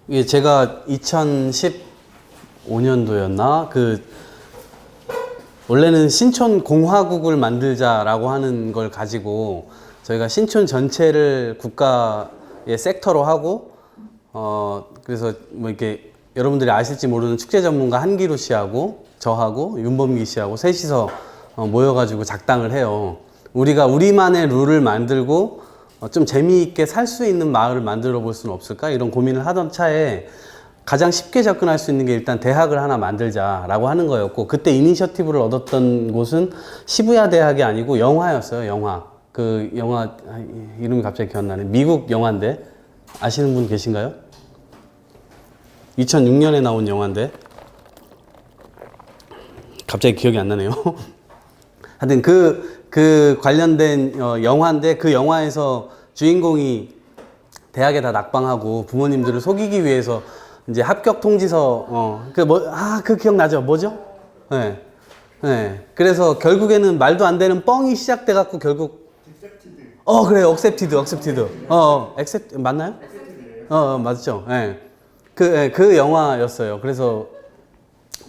이게 제가 2015년도였나? 원래는 신촌 공화국을 만들자라고 하는 걸 가지고 저희가 신촌 전체를 국가의 섹터로 하고, 그래서 뭐 이렇게 여러분들이 아실지 모르는 축제 전문가 한기루 씨하고 저하고 윤범기 씨하고 셋이서 모여가지고 작당을 해요. 우리가 우리만의 룰을 만들고 좀 재미있게 살 수 있는 마을을 만들어 볼 수는 없을까? 이런 고민을 하던 차에 가장 쉽게 접근할 수 있는 게 일단 대학을 하나 만들자라고 하는 거였고, 그때 이니셔티브를 얻었던 곳은 시부야 대학이 아니고 영화였어요. 영화. 그 영화 이름이 갑자기 기억나네. 미국 영화인데 아시는 분 계신가요? 2006년에 나온 영화인데 갑자기 기억이 안 나네요. 하여튼 그 관련된 영화인데, 그 영화에서 주인공이 대학에 다 낙방하고 부모님들을 속이기 위해서 이제 합격 통지서 그 기억나죠? 뭐죠? 네. 네. 그래서 결국에는 말도 안 되는 뻥이 시작돼 갖고 결국 그래요. 억셉티드. 액셉트 맞나요? 맞죠. 네. 그 영화였어요. 그래서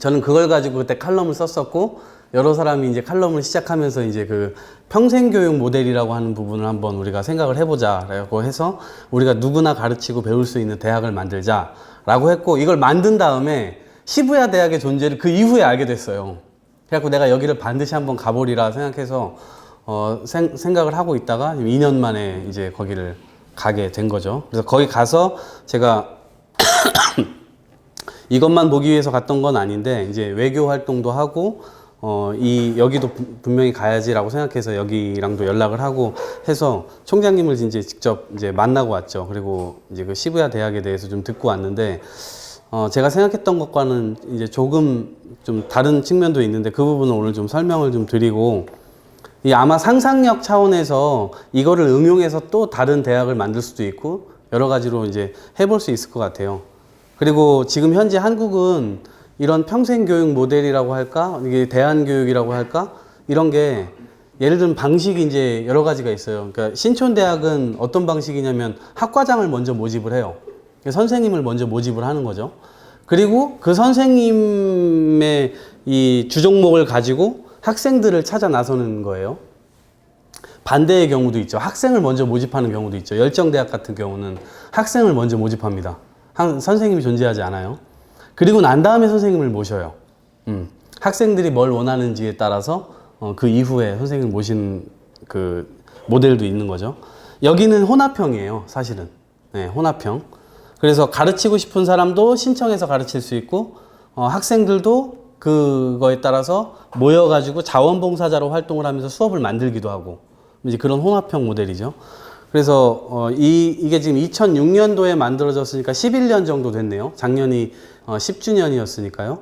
저는 그걸 가지고 그때 칼럼을 썼었고, 여러 사람이 이제 칼럼을 시작하면서 이제 그 평생교육 모델이라고 하는 부분을 한번 우리가 생각을 해보자라고 해서 우리가 누구나 가르치고 배울 수 있는 대학을 만들자라고 했고, 이걸 만든 다음에 시부야 대학의 존재를 그 이후에 알게 됐어요. 그래갖고 내가 여기를 반드시 한번 가보리라 생각해서 생각을 하고 있다가 2년 만에 이제 거기를 가게 된 거죠. 그래서 거기 가서 제가 이것만 보기 위해서 갔던 건 아닌데, 이제 외교 활동도 하고 여기도 분명히 가야지라고 생각해서 여기랑도 연락을 하고 해서 총장님을 이제 직접 이제 만나고 왔죠. 그리고 이제 그 시부야 대학에 대해서 좀 듣고 왔는데, 제가 생각했던 것과는 이제 조금 좀 다른 측면도 있는데, 그 부분은 오늘 좀 설명을 좀 드리고, 아마 상상력 차원에서 이거를 응용해서 또 다른 대학을 만들 수도 있고 여러 가지로 이제 해볼 수 있을 것 같아요. 그리고 지금 현재 한국은 이런 평생교육 모델이라고 할까? 이게 대안교육이라고 할까? 이런 게 예를 들면 방식이 이제 여러 가지가 있어요. 그러니까 신촌대학은 어떤 방식이냐면 학과장을 먼저 모집을 해요. 선생님을 먼저 모집을 하는 거죠. 그리고 그 선생님의 이 주종목을 가지고 학생들을 찾아 나서는 거예요. 반대의 경우도 있죠. 학생을 먼저 모집하는 경우도 있죠. 열정대학 같은 경우는 학생을 먼저 모집합니다. 선생님이 존재하지 않아요. 그리고 난 다음에 선생님을 모셔요. 학생들이 뭘 원하는지에 따라서 그 이후에 선생님을 모시는 그 모델도 있는 거죠. 여기는 혼합형이에요, 사실은. 네, 혼합형. 그래서 가르치고 싶은 사람도 신청해서 가르칠 수 있고, 학생들도 그거에 따라서 모여가지고 자원봉사자로 활동을 하면서 수업을 만들기도 하고, 이제 그런 혼합형 모델이죠. 그래서 이게 지금 2006년도에 만들어졌으니까 11년 정도 됐네요. 작년이 10주년이었으니까요.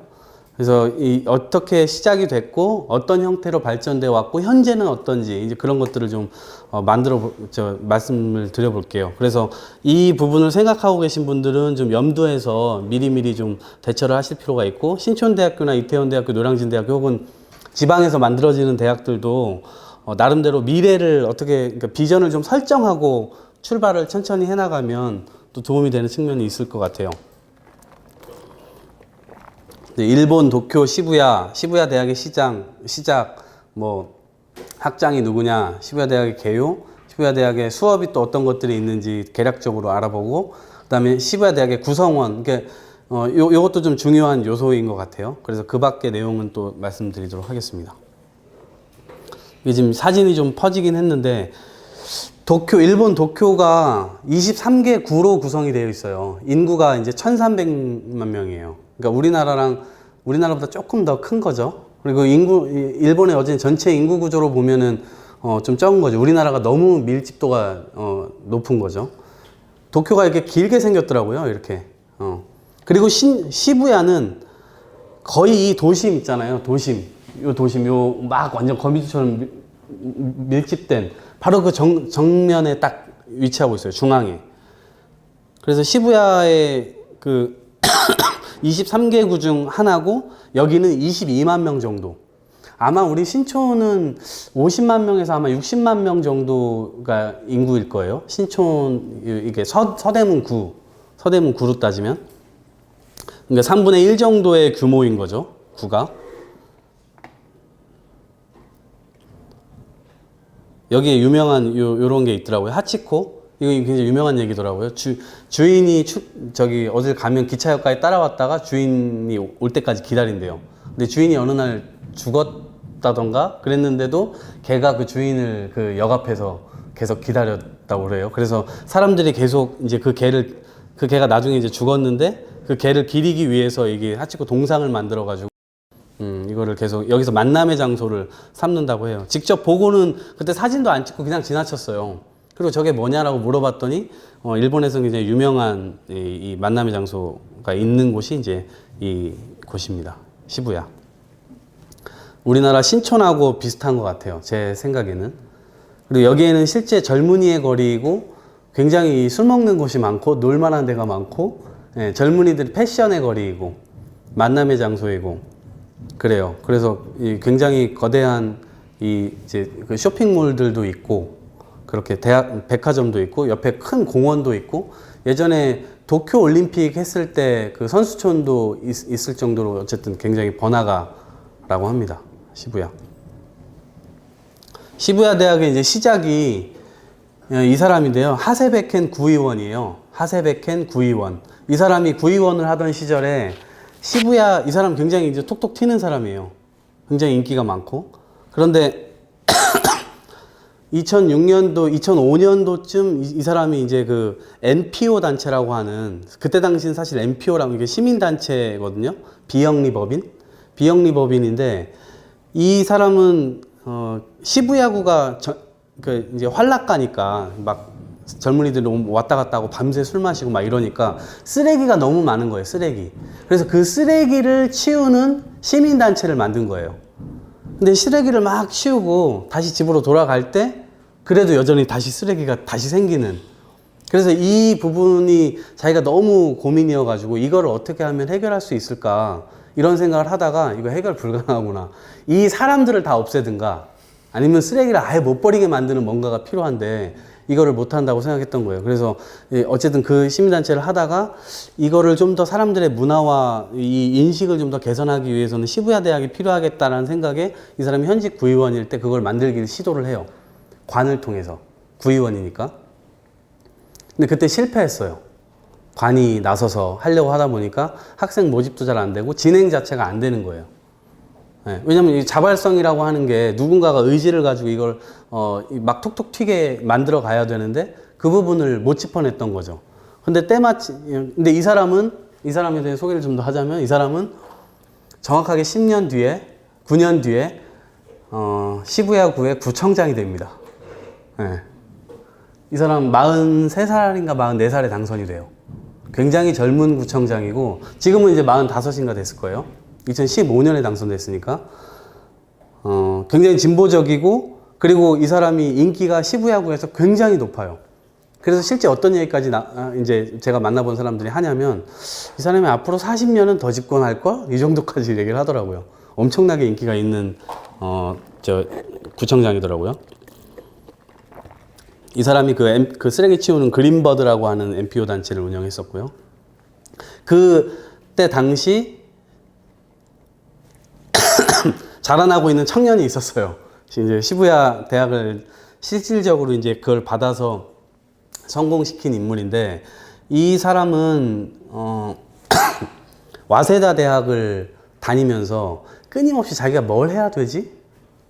그래서 어떻게 시작이 됐고 어떤 형태로 발전되어 왔고 현재는 어떤지, 이제 그런 것들을 좀 말씀을 드려볼게요. 그래서 이 부분을 생각하고 계신 분들은 좀 염두에서 미리미리 좀 대처를 하실 필요가 있고, 신촌대학교나 이태원대학교, 노량진대학교 혹은 지방에서 만들어지는 대학들도 나름대로 미래를 그러니까 비전을 좀 설정하고 출발을 천천히 해나가면 또 도움이 되는 측면이 있을 것 같아요. 일본 도쿄 시부야 대학의 시작, 뭐 학장이 누구냐, 시부야 대학의 개요, 시부야 대학의 수업이 또 어떤 것들이 있는지 개략적으로 알아보고, 그다음에 시부야 대학의 구성원, 그러니까 요것도 좀 중요한 요소인 것 같아요. 그래서 그 밖의 내용은 또 말씀드리도록 하겠습니다. 이게 지금 사진이 좀 퍼지긴 했는데, 일본 도쿄가 23개 구로 구성이 되어 있어요. 인구가 이제 1,300만 명이에요. 그러니까 우리나라보다 조금 더 큰 거죠. 그리고 일본의 어제 전체 인구 구조로 보면은 좀 적은 거죠. 우리나라가 너무 밀집도가 높은 거죠. 도쿄가 이렇게 길게 생겼더라고요. 이렇게. 그리고 시부야는 거의 이 도심 있잖아요. 요 막 완전 거미줄처럼 밀집된 바로 그 정면에 딱 위치하고 있어요. 중앙에. 그래서 시부야의 그 23개 구 중 하나고, 여기는 22만 명 정도. 아마 우리 신촌은 50만 명에서 아마 60만 명 정도가 인구일 거예요. 신촌, 이게 서대문구 서대문 구로 따지면. 그러니까 3분의 1 정도의 규모인 거죠. 구가. 여기에 유명한 요런 게 있더라고요. 하치코. 이거 굉장히 유명한 얘기더라고요. 주인이 저기 어딜 가면 기차역까지 따라왔다가 주인이 올 때까지 기다린대요. 근데 주인이 어느 날 죽었다던가 그랬는데도 걔가 그 주인을 그 역 앞에서 계속 기다렸다고 그래요. 그래서 사람들이 계속 이제 그 개가 나중에 이제 죽었는데 그 개를 기리기 위해서 이게 하치코 동상을 만들어가지고 이거를 계속 여기서 만남의 장소를 삼는다고 해요. 직접 보고는 그때 사진도 안 찍고 그냥 지나쳤어요. 그리고 저게 뭐냐라고 물어봤더니 일본에서 굉장히 유명한 이 만남의 장소가 있는 곳이 이제 이 곳입니다. 시부야. 우리나라 신촌하고 비슷한 것 같아요. 제 생각에는. 그리고 여기에는 실제 젊은이의 거리이고 굉장히 술 먹는 곳이 많고 놀만한 데가 많고 젊은이들이 패션의 거리이고 만남의 장소이고 그래요. 그래서 굉장히 거대한 이제 그 쇼핑몰들도 있고 그렇게 백화점도 있고 옆에 큰 공원도 있고 예전에 도쿄 올림픽 했을 때 그 선수촌도 있을 정도로 어쨌든 굉장히 번화가라고 합니다. 시부야. 시부야 대학의 이제 시작이 이 사람인데요. 하세베켄 구의원이에요. 하세베켄 구의원. 이 사람이 구의원을 하던 시절에 시부야, 이 사람 굉장히 이제 톡톡 튀는 사람이에요. 굉장히 인기가 많고. 그런데 2006년도, 2005년도쯤 이 사람이 이제 그 NPO 단체라고 하는, 그때 당시는 사실 NPO라고 이게 시민단체거든요. 비영리법인인데, 이 사람은, 시부야구가 그 이제 환락가니까 막 젊은이들이 왔다 갔다 하고 밤새 술 마시고 막 이러니까 쓰레기가 너무 많은 거예요. 쓰레기. 그래서 그 쓰레기를 치우는 시민단체를 만든 거예요. 근데 쓰레기를 막 치우고 다시 집으로 돌아갈 때 그래도 여전히 다시 쓰레기가 다시 생기는. 그래서 이 부분이 자기가 너무 고민이어가지고 이거를 어떻게 하면 해결할 수 있을까 이런 생각을 하다가 이거 해결 불가능하구나. 이 사람들을 다 없애든가 아니면 쓰레기를 아예 못 버리게 만드는 뭔가가 필요한데 이거를 못 한다고 생각했던 거예요. 그래서 어쨌든 그 시민단체를 하다가 이거를 좀 더 사람들의 문화와 이 인식을 좀 더 개선하기 위해서는 시부야 대학이 필요하겠다라는 생각에 이 사람이 현직 구의원일 때 그걸 만들기를 시도를 해요. 관을 통해서. 구의원이니까. 근데 그때 실패했어요. 관이 나서서 하려고 하다 보니까 학생 모집도 잘 안 되고 진행 자체가 안 되는 거예요. 네, 왜냐면 이 자발성이라고 하는 게 누군가가 의지를 가지고 이걸 막 톡톡 튀게 만들어 가야 되는데 그 부분을 못 짚어냈던 거죠. 근데 근데 이 사람에 대해 소개를 좀 더 하자면 이 사람은 정확하게 10년 뒤에 9년 뒤에 시부야구의 구청장이 됩니다. 네. 이 사람 43살인가 44살에 당선이 돼요. 굉장히 젊은 구청장이고 지금은 이제 45인가 됐을 거예요. 2015년에 당선됐으니까 굉장히 진보적이고 그리고 이 사람이 인기가 시부야구에서 굉장히 높아요. 그래서 실제 어떤 얘기까지 이제 제가 만나본 사람들이 하냐면 이 사람이 앞으로 40년은 더 집권할 걸? 이 정도까지 얘기를 하더라고요. 엄청나게 인기가 있는 구청장이더라고요. 이 사람이 그 쓰레기 치우는 그린버드라고 하는 NPO 단체를 운영했었고요. 그때 당시 자라나고 있는 청년이 있었어요. 이제 시부야 대학을 실질적으로 이제 그걸 받아서 성공시킨 인물인데 이 사람은 와세다 대학을 다니면서 끊임없이 자기가 뭘 해야 되지?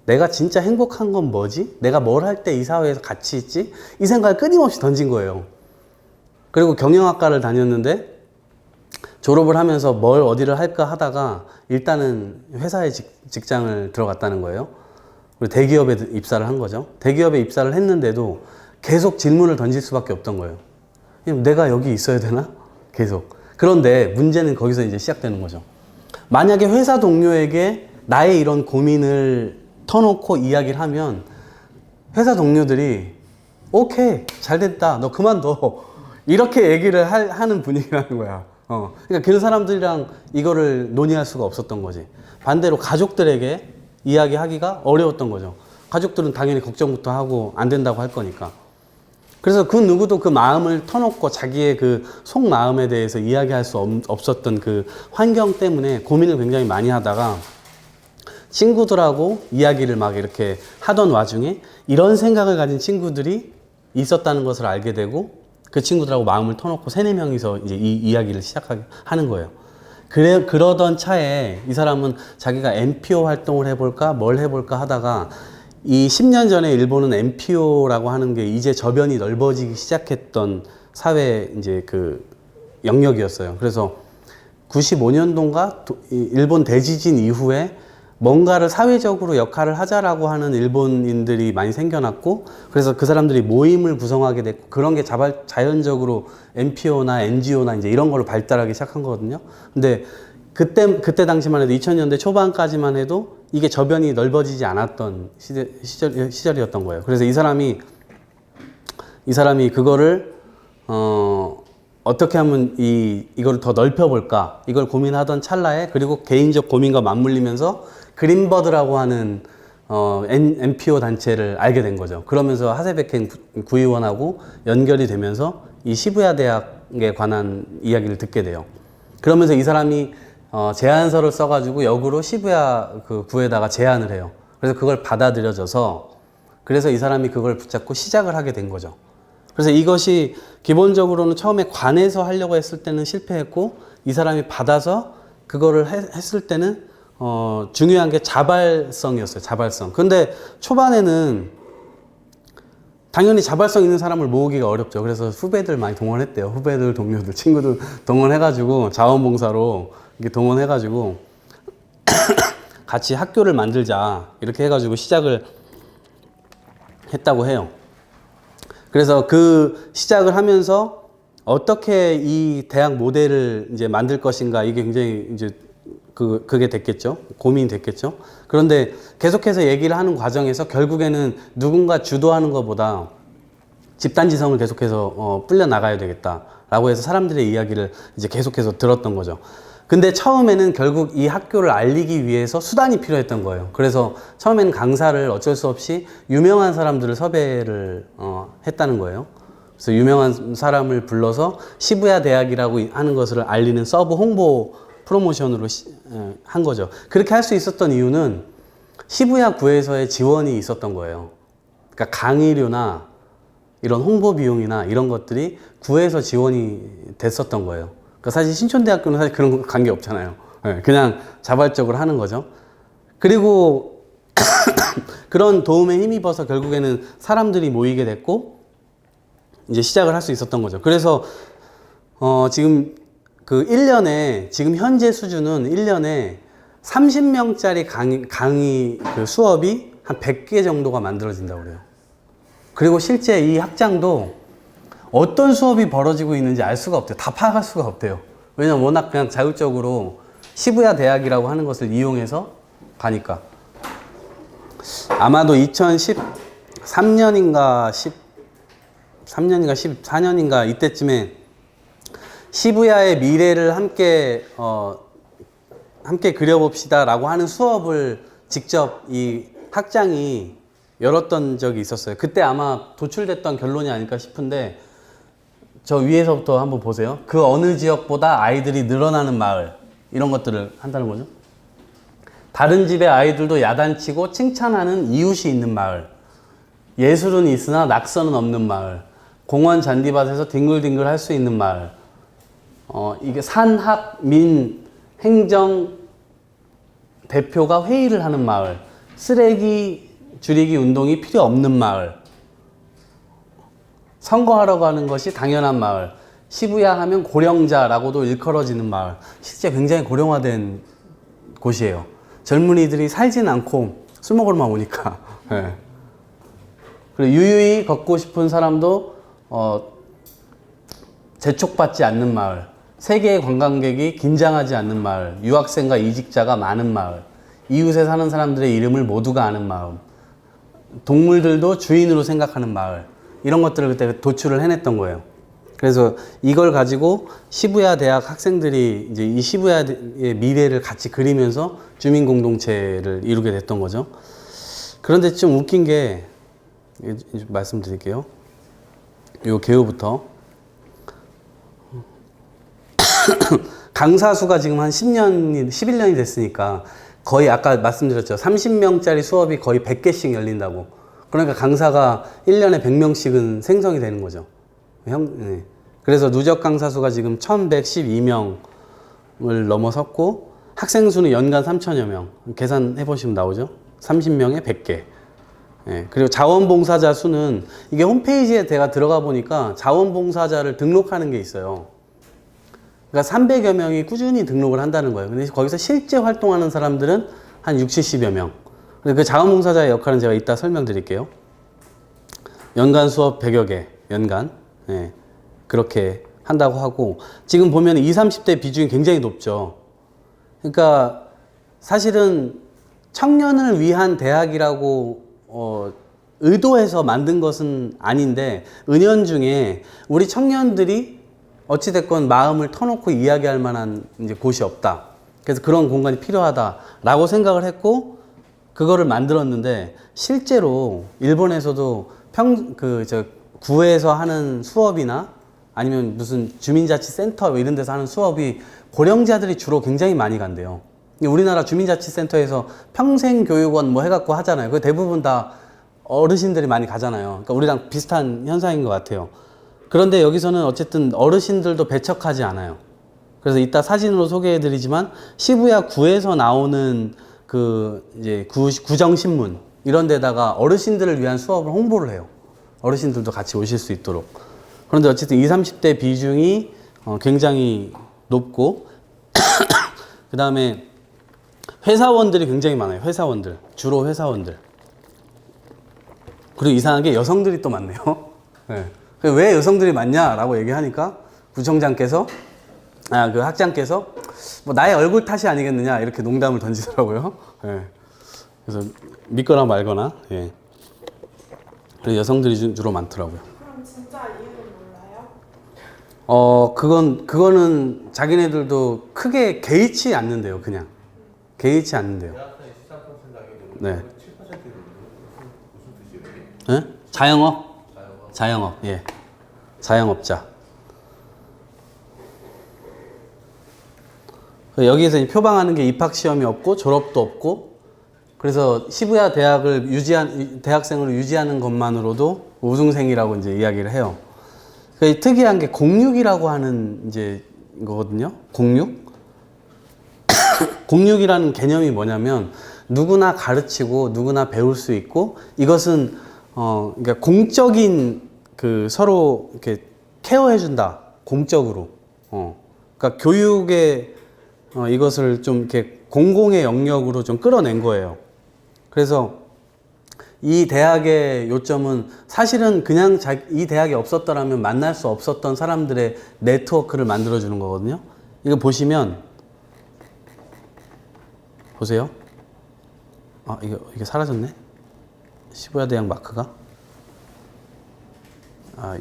내가 진짜 행복한 건 뭐지? 내가 뭘 할 때 이 사회에서 같이 있지? 이 생각을 끊임없이 던진 거예요. 그리고 경영학과를 다녔는데 졸업을 하면서 뭘 어디를 할까 하다가 일단은 회사에 직장을 들어갔다는 거예요. 그리고 대기업에 입사를 한 거죠. 대기업에 입사를 했는데도 계속 질문을 던질 수밖에 없던 거예요. 내가 여기 있어야 되나? 계속. 그런데 문제는 거기서 이제 시작되는 거죠. 만약에 회사 동료에게 나의 이런 고민을 터놓고 이야기를 하면 회사 동료들이 오케이, 잘 됐다, 너 그만둬. 이렇게 얘기를 하는 분위기라는 거야. 그러니까 그런 사람들이랑 이거를 논의할 수가 없었던 거지. 반대로 가족들에게 이야기하기가 어려웠던 거죠. 가족들은 당연히 걱정부터 하고 안 된다고 할 거니까. 그래서 그 누구도 그 마음을 터놓고 자기의 그 속마음에 대해서 이야기할 수 없었던 그 환경 때문에 고민을 굉장히 많이 하다가 친구들하고 이야기를 막 이렇게 하던 와중에 이런 생각을 가진 친구들이 있었다는 것을 알게 되고 그 친구들하고 마음을 터놓고 세네 명이서 이제 이 이야기를 시작하는 거예요. 그러던 차에 이 사람은 자기가 NPO 활동을 해볼까 뭘 해볼까 하다가 이 10년 전에 일본은 NPO라고 하는 게 이제 저변이 넓어지기 시작했던 사회 이제 그 영역이었어요. 그래서 95년도인가 일본 대지진 이후에 뭔가를 사회적으로 역할을 하자라고 하는 일본인들이 많이 생겨났고 그래서 그 사람들이 모임을 구성하게 됐고 그런 게 자연적으로 NPO나 NGO나 이제 이런 걸로 발달하기 시작한 거거든요. 근데 그때 당시만 해도 2000년대 초반까지만 해도 이게 저변이 넓어지지 않았던 시절이었던 거예요. 그래서 이 사람이 그거를 어떻게 하면 이걸 더 넓혀볼까 이걸 고민하던 찰나에 그리고 개인적 고민과 맞물리면서 그린버드라고 하는 NPO 단체를 알게 된 거죠. 그러면서 하세베켄 구의원하고 연결이 되면서 이 시부야 대학에 관한 이야기를 듣게 돼요. 그러면서 이 사람이 제안서를 써가지고 역으로 시부야 그 구에다가 제안을 해요. 그래서 그걸 받아들여져서 그래서 이 사람이 그걸 붙잡고 시작을 하게 된 거죠. 그래서 이것이 기본적으로는 처음에 관에서 하려고 했을 때는 실패했고 이 사람이 받아서 그거를 했을 때는 중요한 게 자발성이었어요. 자발성. 근데 초반에는 당연히 자발성 있는 사람을 모으기가 어렵죠. 그래서 후배들 많이 동원했대요. 후배들, 동료들, 친구들 동원해가지고 자원봉사로 이렇게 동원해가지고 같이 학교를 만들자 이렇게 해가지고 시작을 했다고 해요. 그래서 그 시작을 하면서 어떻게 이 대학 모델을 이제 만들 것인가 이게 굉장히 이제 그게 됐겠죠. 고민이 됐겠죠. 그런데 계속해서 얘기를 하는 과정에서 결국에는 누군가 주도하는 것보다 집단지성을 계속해서 불려 나가야 되겠다라고 해서 사람들의 이야기를 이제 계속해서 들었던 거죠. 근데 처음에는 결국 이 학교를 알리기 위해서 수단이 필요했던 거예요. 그래서 처음에는 강사를 어쩔 수 없이 유명한 사람들을 섭외를 했다는 거예요. 그래서 유명한 사람을 불러서 시부야 대학이라고 하는 것을 알리는 서브 홍보 프로모션으로 한 거죠. 그렇게 할 수 있었던 이유는 시부야 구에서의 지원이 있었던 거예요. 그러니까 강의료나 이런 홍보 비용이나 이런 것들이 구에서 지원이 됐었던 거예요. 그러니까 사실 신촌대학교는 사실 그런 거 관계 없잖아요. 그냥 자발적으로 하는 거죠. 그리고 그런 도움에 힘입어서 결국에는 사람들이 모이게 됐고 이제 시작을 할 수 있었던 거죠. 그래서 지금 그 1년에 지금 현재 수준은 1년에 30명짜리 강의 그 수업이 한 100개 정도가 만들어진다고 그래요. 그리고 실제 이 학장도 어떤 수업이 벌어지고 있는지 알 수가 없대요. 다 파악할 수가 없대요. 왜냐면 워낙 그냥 자율적으로 시부야 대학이라고 하는 것을 이용해서 가니까. 아마도 2013년인가 13년인가 14년인가 이때쯤에 시부야의 미래를 함께 그려봅시다 라고 하는 수업을 직접 이 학장이 열었던 적이 있었어요. 그때 아마 도출됐던 결론이 아닐까 싶은데 저 위에서부터 한번 보세요. 그 어느 지역보다 아이들이 늘어나는 마을 이런 것들을 한다는 거죠. 다른 집의 아이들도 야단치고 칭찬하는 이웃이 있는 마을, 예술은 있으나 낙서는 없는 마을, 공원 잔디밭에서 뒹굴뒹굴 할 수 있는 마을, 이게 산학민 행정 대표가 회의를 하는 마을, 쓰레기 줄이기 운동이 필요 없는 마을, 선거하러 가는 것이 당연한 마을, 시부야 하면 고령자라고도 일컬어지는 마을. 실제 굉장히 고령화된 곳이에요. 젊은이들이 살진 않고 술 먹으러만 오니까. 네. 그리고 유유히 걷고 싶은 사람도 재촉받지 않는 마을, 세계의 관광객이 긴장하지 않는 마을, 유학생과 이직자가 많은 마을, 이웃에 사는 사람들의 이름을 모두가 아는 마을, 동물들도 주인으로 생각하는 마을, 이런 것들을 그때 도출을 해냈던 거예요. 그래서 이걸 가지고 시부야 대학 학생들이 이제 이 시부야의 미래를 같이 그리면서 주민 공동체를 이루게 됐던 거죠. 그런데 좀 웃긴 게 말씀드릴게요. 요 개요부터 강사 수가 지금 한 11년이 됐으니까 거의 아까 말씀드렸죠. 30명짜리 수업이 거의 100개씩 열린다고. 그러니까 강사가 1년에 100명씩은 생성이 되는 거죠. 네. 그래서 누적 강사 수가 지금 1112명을 넘어섰고 학생 수는 연간 3천여 명. 계산해 보시면 나오죠. 30명에 100개. 예, 그리고 자원봉사자 수는 이게 홈페이지에 제가 들어가 보니까 자원봉사자를 등록하는 게 있어요. 그러니까 300여 명이 꾸준히 등록을 한다는 거예요. 근데 거기서 실제 활동하는 사람들은 한 60, 70여 명. 그 자원봉사자의 역할은 제가 이따 설명드릴게요. 연간 수업 100여 개, 연간. 예, 그렇게 한다고 하고, 지금 보면 20, 30대 비중이 굉장히 높죠. 그러니까 사실은 청년을 위한 대학이라고 의도해서 만든 것은 아닌데, 은연중에 우리 청년들이 어찌됐건 마음을 터놓고 이야기할 만한 이제 곳이 없다. 그래서 그런 공간이 필요하다라고 생각을 했고, 그거를 만들었는데, 실제로 일본에서도 구에서 하는 수업이나 아니면 무슨 주민자치센터 이런 데서 하는 수업이 고령자들이 주로 굉장히 많이 간대요. 우리나라 주민자치센터에서 평생교육원 뭐 해갖고 하잖아요. 그 대부분 다 어르신들이 많이 가잖아요. 그러니까 우리랑 비슷한 현상인 것 같아요. 그런데 여기서는 어쨌든 어르신들도 배척하지 않아요. 그래서 이따 사진으로 소개해드리지만 시부야 구에서 나오는 이제 구정신문 이런 데다가 어르신들을 위한 수업을 홍보를 해요. 어르신들도 같이 오실 수 있도록. 그런데 어쨌든 20, 30대 비중이 굉장히 높고 그 다음에 회사원들이 굉장히 많아요. 회사원들. 주로 회사원들. 그리고 이상하게 여성들이 또 많네요. 네. 왜 여성들이 많냐라고 얘기하니까 구청장께서 그 학장께서 뭐 나의 얼굴 탓이 아니겠느냐 이렇게 농담을 던지더라고요. 예. 그래서 믿거나 말거나. 예. 그래서 여성들이 주로 많더라고요. 그럼 진짜 이유는 몰라요? 그거는 자기네들도 크게 개의치 않는데요. 그냥 개의치 않는데요. 네. 7%는 무슨 뜻이에요? 네? 자영업. 자영업, 예. 자영업자. 여기에서 표방하는 게 입학시험이 없고 졸업도 없고, 그래서 시부야 대학생으로 유지하는 것만으로도 우승생이라고 이제 이야기를 해요. 특이한 게 공육이라고 하는 이제 거거든요. 공육. 공육이라는 개념이 뭐냐면 누구나 가르치고 누구나 배울 수 있고, 이것은 그러니까 공적인 서로 이렇게 케어해준다. 공적으로. 그러니까 교육에 이것을 좀 이렇게 공공의 영역으로 좀 끌어낸 거예요. 그래서 이 대학의 요점은 사실은 그냥 이 대학이 없었더라면 만날 수 없었던 사람들의 네트워크를 만들어주는 거거든요. 이거 보시면, 보세요. 이게 사라졌네? 시부야 대학 마크가?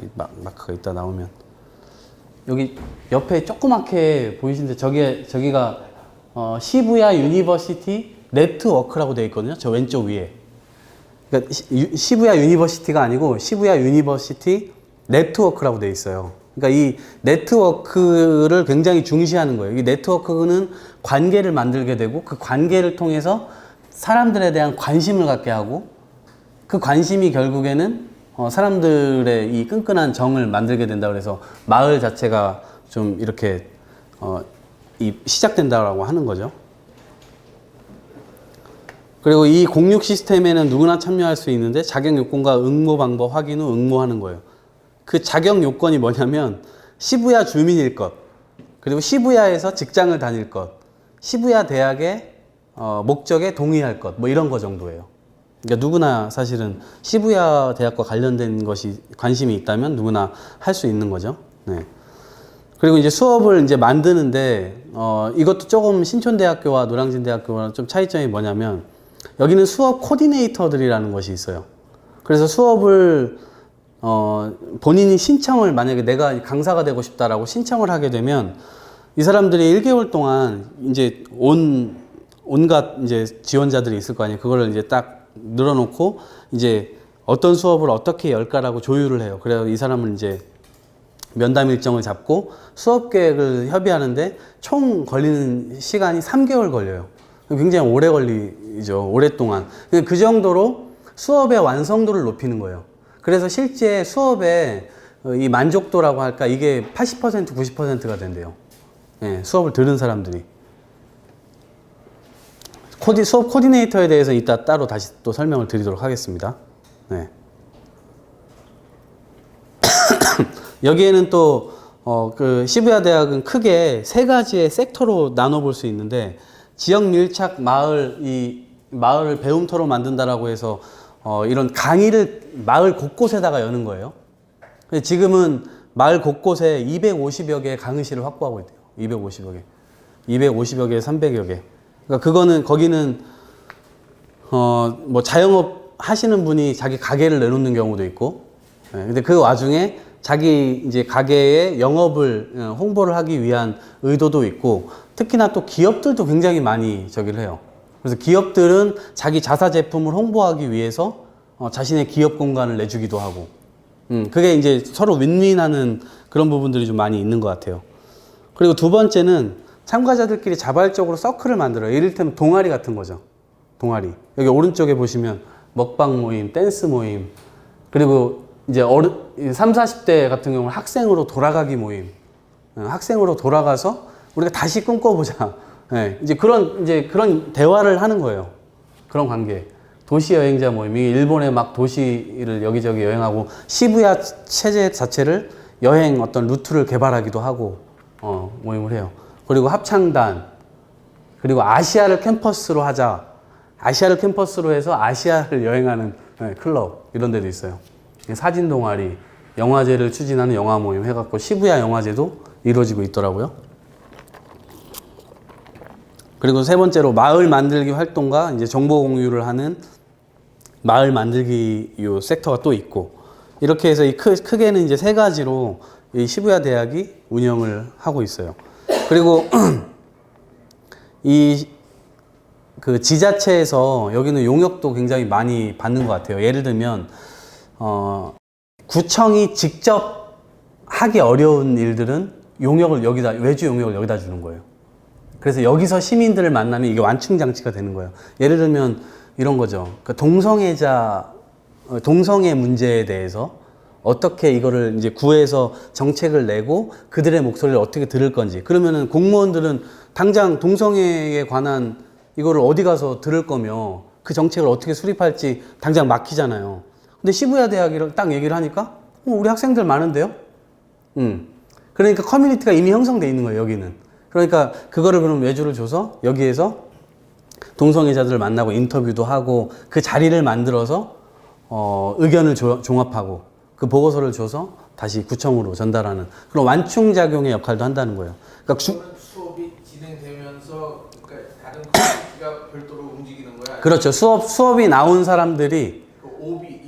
이 마크가 이따 나오면. 여기 옆에 조그맣게 보이시는데 저기가 시부야 유니버시티 네트워크라고 되어 있거든요. 저 왼쪽 위에. 그러니까 시부야 유니버시티가 아니고 시부야 유니버시티 네트워크라고 되어 있어요. 그러니까 이 네트워크를 굉장히 중시하는 거예요. 이 네트워크는 관계를 만들게 되고, 그 관계를 통해서 사람들에 대한 관심을 갖게 하고, 그 관심이 결국에는 사람들의 이 끈끈한 정을 만들게 된다. 그래서 마을 자체가 좀 이렇게 시작된다라고 하는 거죠. 그리고 이 공육 시스템에는 누구나 참여할 수 있는데, 자격 요건과 응모 방법 확인 후 응모하는 거예요. 그 자격 요건이 뭐냐면 시부야 주민일 것, 그리고 시부야에서 직장을 다닐 것, 시부야 대학의 목적에 동의할 것, 뭐 이런 거 정도예요. 그러니까 누구나 사실은 시부야 대학과 관련된 것이 관심이 있다면 누구나 할 수 있는 거죠. 네. 그리고 이제 수업을 이제 만드는데 이것도 조금 신촌대학교와 노량진대학교와 좀 차이점이 뭐냐면, 여기는 수업 코디네이터들이라는 것이 있어요. 그래서 수업을 본인이 신청을, 만약에 내가 강사가 되고 싶다라고 신청을 하게 되면 이 사람들이 1개월 동안 이제 온갖 이제 지원자들이 있을 거 아니에요. 그거를 이제 딱 늘어놓고 이제 어떤 수업을 어떻게 열까라고 조율을 해요. 그래서 이 사람은 이제 면담 일정을 잡고 수업 계획을 협의하는데 총 걸리는 시간이 3개월 걸려요. 굉장히 오래 걸리죠. 오랫동안. 그 정도로 수업의 완성도를 높이는 거예요. 그래서 실제 수업의 이 만족도라고 할까, 이게 80%, 90%가 된대요. 예, 수업을 들은 사람들이. 수업 코디네이터에 대해서 이따 따로 다시 또 설명을 드리도록 하겠습니다. 네. 여기에는 또, 그 시부야 대학은 크게 세 가지의 섹터로 나눠볼 수 있는데, 지역 밀착 마을을 배움터로 만든다라고 해서, 이런 강의를 마을 곳곳에다가 여는 거예요. 지금은 마을 곳곳에 250여 개의 강의실을 확보하고 있대요. 250여 개. 250여 개, 300여 개. 그러니까 거기는, 뭐 자영업 하시는 분이 자기 가게를 내놓는 경우도 있고, 예, 근데 그 와중에 자기 이제 가게의 영업을 홍보를 하기 위한 의도도 있고, 특히나 또 기업들도 굉장히 많이 저기를 해요. 그래서 기업들은 자기 자사 제품을 홍보하기 위해서 자신의 기업 공간을 내주기도 하고, 그게 이제 서로 윈윈하는 그런 부분들이 좀 많이 있는 것 같아요. 그리고 두 번째는 참가자들끼리 자발적으로 서클을 만들어요. 이를테면 동아리 같은 거죠. 동아리. 여기 오른쪽에 보시면 먹방 모임, 댄스 모임, 그리고 이제 30, 40대 같은 경우는 학생으로 돌아가기 모임. 학생으로 돌아가서 우리가 다시 꿈꿔보자. 네, 이제 그런 대화를 하는 거예요. 그런 관계. 도시 여행자 모임이 일본의 막 도시를 여기저기 여행하고 시부야 체제 자체를 여행 어떤 루트를 개발하기도 하고 모임을 해요. 그리고 합창단, 그리고 아시아를 캠퍼스로 하자. 아시아를 캠퍼스로 해서 아시아를 여행하는 클럽 이런 데도 있어요. 사진 동아리, 영화제를 추진하는 영화 모임 해갖고 시부야 영화제도 이루어지고 있더라고요. 그리고 세 번째로 마을 만들기 활동과 이제 정보 공유를 하는 마을 만들기 요 섹터가 또 있고, 이렇게 해서 크게는 이제 세 가지로 이 시부야 대학이 운영을 하고 있어요. 그리고 그 지자체에서 여기는 용역도 굉장히 많이 받는 것 같아요. 예를 들면 구청이 직접 하기 어려운 일들은 외주 용역을 여기다 주는 거예요. 그래서 여기서 시민들을 만나면 이게 완충 장치가 되는 거예요. 예를 들면 이런 거죠. 그러니까 동성애 문제에 대해서 어떻게 이거를 이제 구에서 정책을 내고 그들의 목소리를 어떻게 들을 건지. 그러면은 공무원들은 당장 동성애에 관한 이거를 어디 가서 들을 거며 그 정책을 어떻게 수립할지 당장 막히잖아요. 근데 시부야 대학이랑 딱 얘기를 하니까 우리 학생들 많은데요? 그러니까 커뮤니티가 이미 형성돼 있는 거예요, 여기는. 그러니까 그거를 그럼 외주를 줘서 여기에서 동성애자들을 만나고 인터뷰도 하고 그 자리를 만들어서 의견을 종합하고 그 보고서를 줘서 다시 구청으로 전달하는 그런 완충작용의 역할도 한다는 거예요. 그러니까 수업이 진행되면서 그러니까 다른 커뮤니티가 별도로 움직이는 거야? 그렇죠. 수업이 나온 사람들이 그 오비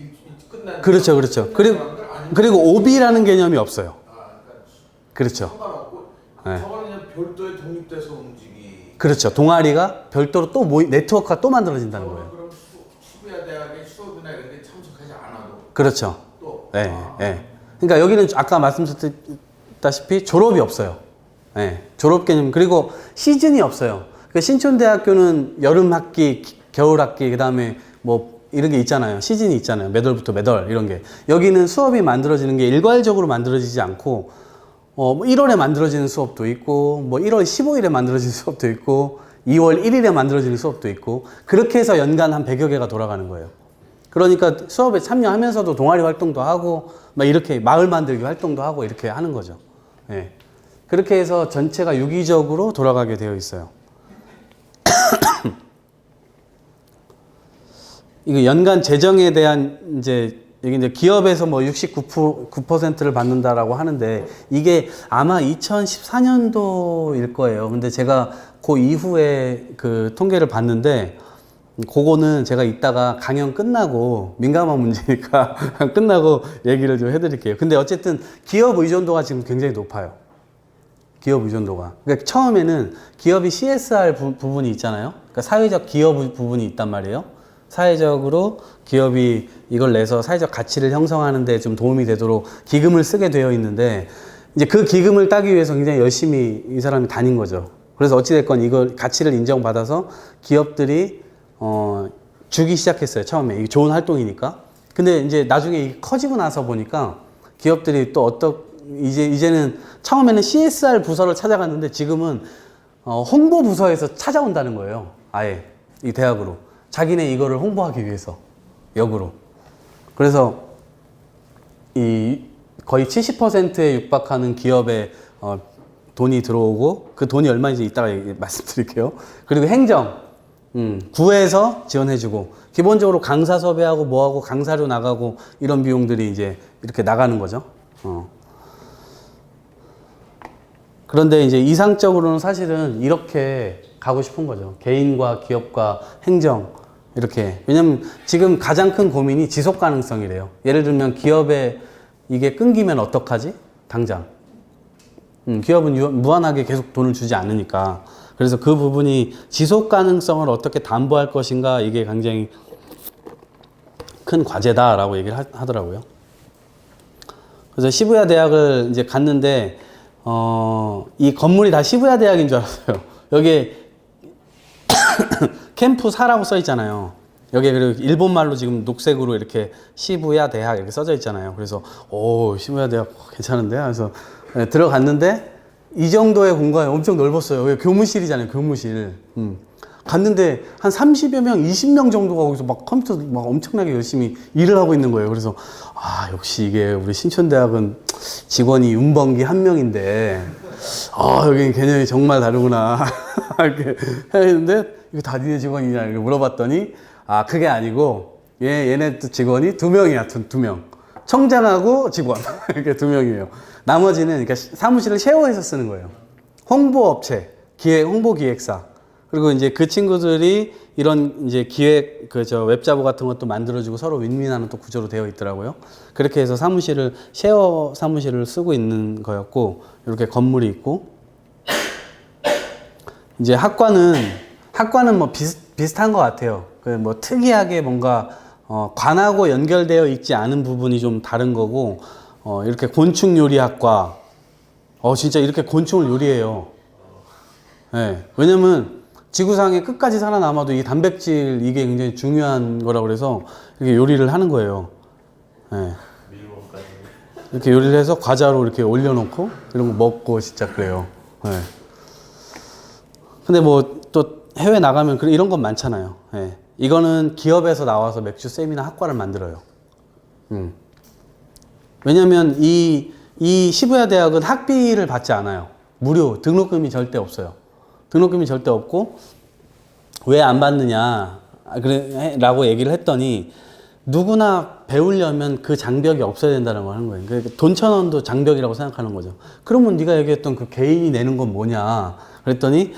끝난 그렇죠. 그리고 오비라는 개념이 없어요. 그렇죠. 상관없고 네. 저거는 그냥 별도의 독립돼서 움직이. 그렇죠. 동아리가 별도로 또 네트워크가 또 만들어진다는 거예요. 그럼 시부야 대학의 수업이나 이런 데 참석하지 않아도. 그렇죠. 또. 네, 네. 그러니까 여기는 아까 말씀드렸다시피 졸업이 없어요. 네, 졸업 개념. 그리고 시즌이 없어요. 그러니까 신촌대학교는 여름 학기, 겨울 학기, 그 다음에 뭐 이런 게 있잖아요. 시즌이 있잖아요. 몇 월부터 몇 월 이런 게. 여기는 수업이 만들어지는 게 일괄적으로 만들어지지 않고 뭐 1월에 만들어지는 수업도 있고, 뭐 1월 15일에 만들어지는 수업도 있고, 2월 1일에 만들어지는 수업도 있고, 그렇게 해서 연간 한 100여 개가 돌아가는 거예요. 그러니까 수업에 참여하면서도 동아리 활동도 하고, 막 이렇게 마을 만들기 활동도 하고, 이렇게 하는 거죠. 예. 그렇게 해서 전체가 유기적으로 돌아가게 되어 있어요. 이거 연간 재정에 대한 여기 이제 기업에서 뭐 69%를 받는다라고 하는데 이게 아마 2014년도일 거예요. 근데 제가 그 이후에 그 통계를 봤는데 그거는 제가 이따가 강연 끝나고 민감한 문제니까 끝나고 얘기를 좀 해드릴게요. 근데 어쨌든 기업 의존도가 지금 굉장히 높아요. 기업 의존도가. 그러니까 처음에는 기업이 CSR 부분이 있잖아요. 그러니까 사회적 기업 부분이 있단 말이에요. 사회적으로 기업이 이걸 내서 사회적 가치를 형성하는 데 좀 도움이 되도록 기금을 쓰게 되어 있는데 이제 그 기금을 따기 위해서 굉장히 열심히 이 사람이 다닌 거죠. 그래서 어찌됐건 이걸 가치를 인정받아서 기업들이 주기 시작했어요. 처음에. 이게 좋은 활동이니까. 근데 이제 나중에 이게 커지고 나서 보니까 기업들이 또 이제는 처음에는 CSR 부서를 찾아갔는데 지금은 홍보 부서에서 찾아온다는 거예요. 아예 이 대학으로 자기네 이거를 홍보하기 위해서 역으로. 그래서 이 거의 70%에 육박하는 기업에 돈이 들어오고 그 돈이 얼마인지 이따가 말씀드릴게요. 그리고 행정, 구에서 지원해주고 기본적으로 강사 섭외하고 뭐하고 강사료 나가고 이런 비용들이 이제 이렇게 나가는 거죠. 그런데 이제 이상적으로는 사실은 이렇게 가고 싶은 거죠. 개인과 기업과 행정 이렇게. 왜냐면 지금 가장 큰 고민이 지속 가능성이래요. 예를 들면 기업에 이게 끊기면 어떡하지? 당장. 기업은 무한하게 계속 돈을 주지 않으니까. 그래서 그 부분이 지속 가능성을 어떻게 담보할 것인가 이게 굉장히 큰 과제다라고 얘기를 하더라고요. 그래서 시부야 대학을 이제 갔는데 이 건물이 다 시부야 대학인 줄 알았어요. 여기에 캠프 4라고 써 있잖아요. 여기에 그리고 일본말로 지금 녹색으로 이렇게 시부야 대학 이렇게 써져 있잖아요. 그래서 오 시부야 대학 괜찮은데? 그래서 들어갔는데 이 정도의 공간이 엄청 넓었어요. 여기 교무실이잖아요. 교무실. 갔는데 한 30여 명, 20명 정도가 거기서 막 컴퓨터 막 엄청나게 열심히 일을 하고 있는 거예요. 그래서 역시 이게 우리 신촌대학은 직원이 윤번기 한 명인데 여기는 개념이 정말 다르구나 이렇게 했는데 이거 다 니네 직원이냐 이렇게 물어봤더니 그게 아니고 얘네 직원이 2명이야. 2명. 청장하고 직원 이렇게 2명이에요. 나머지는 그러니까 사무실을 쉐어해서 쓰는 거예요. 홍보업체, 홍보기획사. 그리고 이제 그 친구들이 이런 이제 기획, 웹자보 같은 것도 만들어주고 서로 윈윈하는 또 구조로 되어 있더라고요. 그렇게 해서 쉐어 사무실을 쓰고 있는 거였고, 이렇게 건물이 있고, 이제 학과는 뭐 비슷한 것 같아요. 뭐 특이하게 뭔가, 관하고 연결되어 있지 않은 부분이 좀 다른 거고, 이렇게 곤충 요리학과, 진짜 이렇게 곤충을 요리해요. 네. 왜냐면, 지구상에 끝까지 살아남아도 이 단백질 이게 굉장히 중요한 거라고 그래서 이렇게 요리를 하는 거예요. 네. 이렇게 요리를 해서 과자로 이렇게 올려놓고 이런 거 먹고 진짜 그래요. 네. 근데 뭐 또 해외 나가면 이런 건 많잖아요. 네. 이거는 기업에서 나와서 맥주 세미나 학과를 만들어요. 왜냐면 이 시부야 대학은 학비를 받지 않아요. 무료, 등록금이 절대 없어요. 등록금이 절대 없고 왜 안 받느냐 라고 얘기를 했더니 누구나 배우려면 그 장벽이 없어야 된다는 걸 하는 거예요. 그러니까 돈 1,000원도 장벽이라고 생각하는 거죠. 그러면 네가 얘기했던 그 개인이 내는 건 뭐냐 그랬더니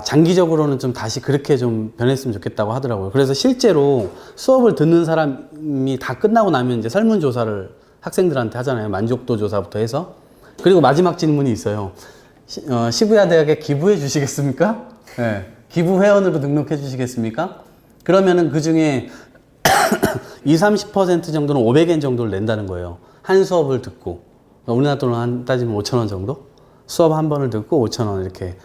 장기적으로는 좀 다시 그렇게 좀 변했으면 좋겠다고 하더라고요. 그래서 실제로 수업을 듣는 사람이 다 끝나고 나면 이제 설문조사를 학생들한테 하잖아요. 만족도 조사부터 해서. 그리고 마지막 질문이 있어요. 시부야 대학에 기부해 주시겠습니까? 네. 기부 회원으로 등록해 주시겠습니까? 그러면은 그 중에 20-30% 정도는 500엔 정도를 낸다는 거예요. 한 수업을 듣고. 우리나라 돈으로 따지면 5,000원 정도? 수업 한 번을 듣고 5,000원 이렇게.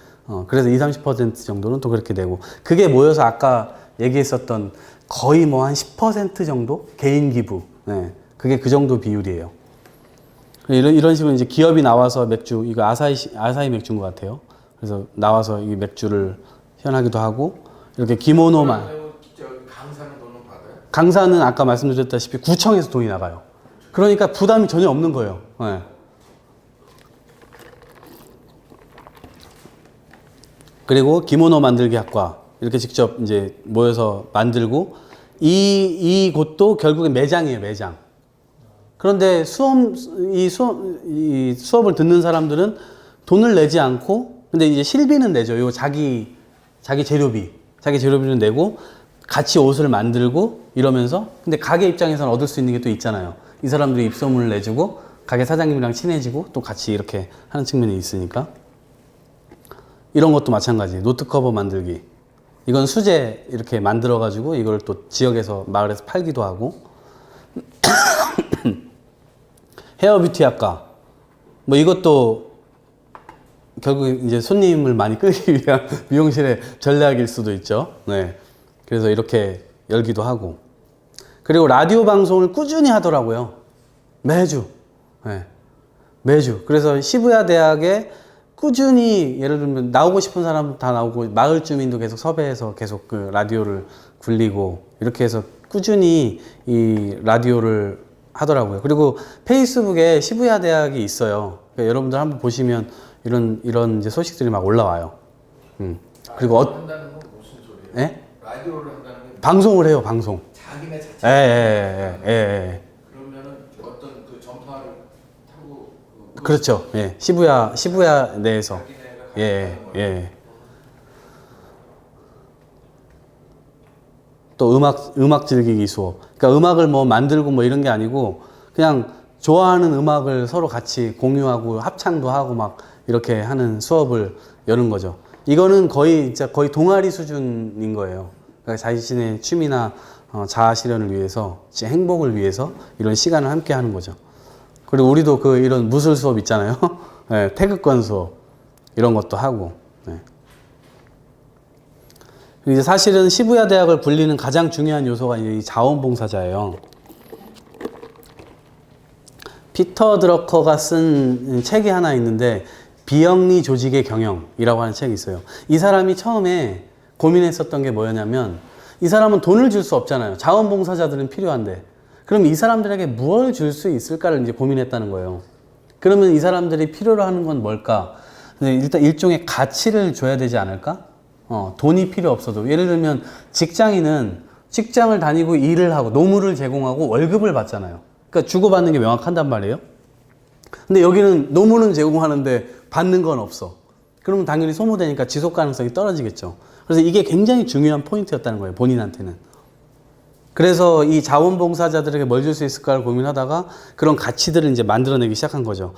그래서 20-30% 정도는 또 그렇게 내고. 그게 모여서 아까 얘기했었던 거의 뭐 한 10% 정도? 개인 기부. 네. 그게 그 정도 비율이에요. 이런 식으로 이제 기업이 나와서 맥주, 이거 아사히 맥주인 것 같아요. 그래서 나와서 이 맥주를 시연하기도 하고, 이렇게 기모노만. 강사는 돈은 받아요? 강사는 아까 말씀드렸다시피 구청에서 돈이 나가요. 그러니까 부담이 전혀 없는 거예요. 네. 그리고 기모노 만들기 학과. 이렇게 직접 이제 모여서 만들고, 이 곳도 결국엔 매장이에요, 매장. 그런데 수업을 듣는 사람들은 돈을 내지 않고, 근데 이제 실비는 내죠. 요 자기 재료비는 내고, 같이 옷을 만들고 이러면서, 근데 가게 입장에서는 얻을 수 있는 게 또 있잖아요. 이 사람들이 입소문을 내주고, 가게 사장님이랑 친해지고, 또 같이 이렇게 하는 측면이 있으니까. 이런 것도 마찬가지. 노트 커버 만들기. 이건 수제 이렇게 만들어 가지고 이걸 또 지역에서 마을에서 팔기도 하고 헤어 뷰티 학과 뭐 이것도 결국 이제 손님을 많이 끌기 위한 미용실의 전략일 수도 있죠. 네. 그래서 이렇게 열기도 하고 그리고 라디오 방송을 꾸준히 하더라고요. 매주. 네. 매주. 그래서 시부야 대학에 꾸준히 예를 들면 나오고 싶은 사람 다 나오고 마을 주민도 계속 섭외해서 계속 그 라디오를 굴리고 이렇게 해서 꾸준히 이 라디오를 하더라고요. 그리고 페이스북에 시부야 대학이 있어요. 그러니까 여러분들 한번 보시면 이런 이제 소식들이 막 올라와요. 그리고 한다는 건 무슨 소리예요? 예? 라디오를 한다는 건 방송을 해요, 방송. 자기네 자체. 예. 그러면은 어떤 그 전파를 타고 그렇죠. 예. 시부야 내에서. 자기네가 예, 가져가는 거예요. 예. 또 음악 즐기기 수업. 그러니까 음악을 뭐 만들고 뭐 이런 게 아니고 그냥 좋아하는 음악을 서로 같이 공유하고 합창도 하고 막 이렇게 하는 수업을 여는 거죠. 이거는 진짜 거의 동아리 수준인 거예요. 그러니까 자신의 취미나 자아 실현을 위해서, 제 행복을 위해서 이런 시간을 함께 하는 거죠. 그리고 우리도 이런 무술 수업 있잖아요. 네, 태극권 수업 이런 것도 하고. 네. 이제 사실은 시부야 대학을 굴리는 가장 중요한 요소가 이 자원봉사자예요. 피터 드러커가 쓴 책이 하나 있는데 비영리 조직의 경영이라고 하는 책이 있어요. 이 사람이 처음에 고민했었던 게 뭐였냐면 이 사람은 돈을 줄 수 없잖아요. 자원봉사자들은 필요한데 그럼 이 사람들에게 무엇을 줄 수 있을까를 이제 고민했다는 거예요. 그러면 이 사람들이 필요로 하는 건 뭘까? 일단 일종의 가치를 줘야 되지 않을까? 돈이 필요 없어도 예를 들면 직장인은 직장을 다니고 일을 하고 노무를 제공하고 월급을 받잖아요. 그러니까 주고받는 게 명확한단 말이에요. 근데 여기는 노무는 제공하는데 받는 건 없어. 그러면 당연히 소모되니까 지속 가능성이 떨어지겠죠. 그래서 이게 굉장히 중요한 포인트였다는 거예요, 본인한테는. 그래서 이 자원봉사자들에게 뭘 줄 수 있을까를 고민하다가 그런 가치들을 이제 만들어내기 시작한 거죠.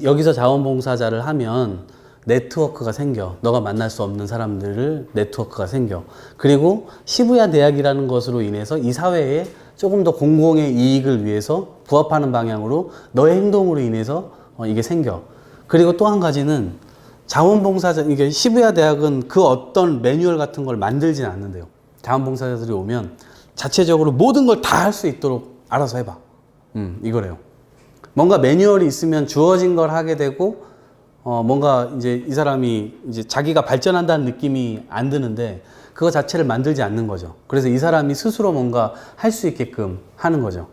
여기서 자원봉사자를 하면 네트워크가 생겨. 너가 만날 수 없는 사람들을 네트워크가 생겨. 그리고 시부야 대학이라는 것으로 인해서 이 사회에 조금 더 공공의 이익을 위해서 부합하는 방향으로 너의 행동으로 인해서 이게 생겨. 그리고 또 한 가지는 자원봉사자, 이게 시부야 대학은 그 어떤 매뉴얼 같은 걸 만들지는 않는데요. 자원봉사자들이 오면 자체적으로 모든 걸 다 할 수 있도록 알아서 해봐. 이거래요. 뭔가 매뉴얼이 있으면 주어진 걸 하게 되고 뭔가 이제 이 사람이 이제 자기가 발전한다는 느낌이 안 드는데 그거 자체를 만들지 않는 거죠. 그래서 이 사람이 스스로 뭔가 할 수 있게끔 하는 거죠.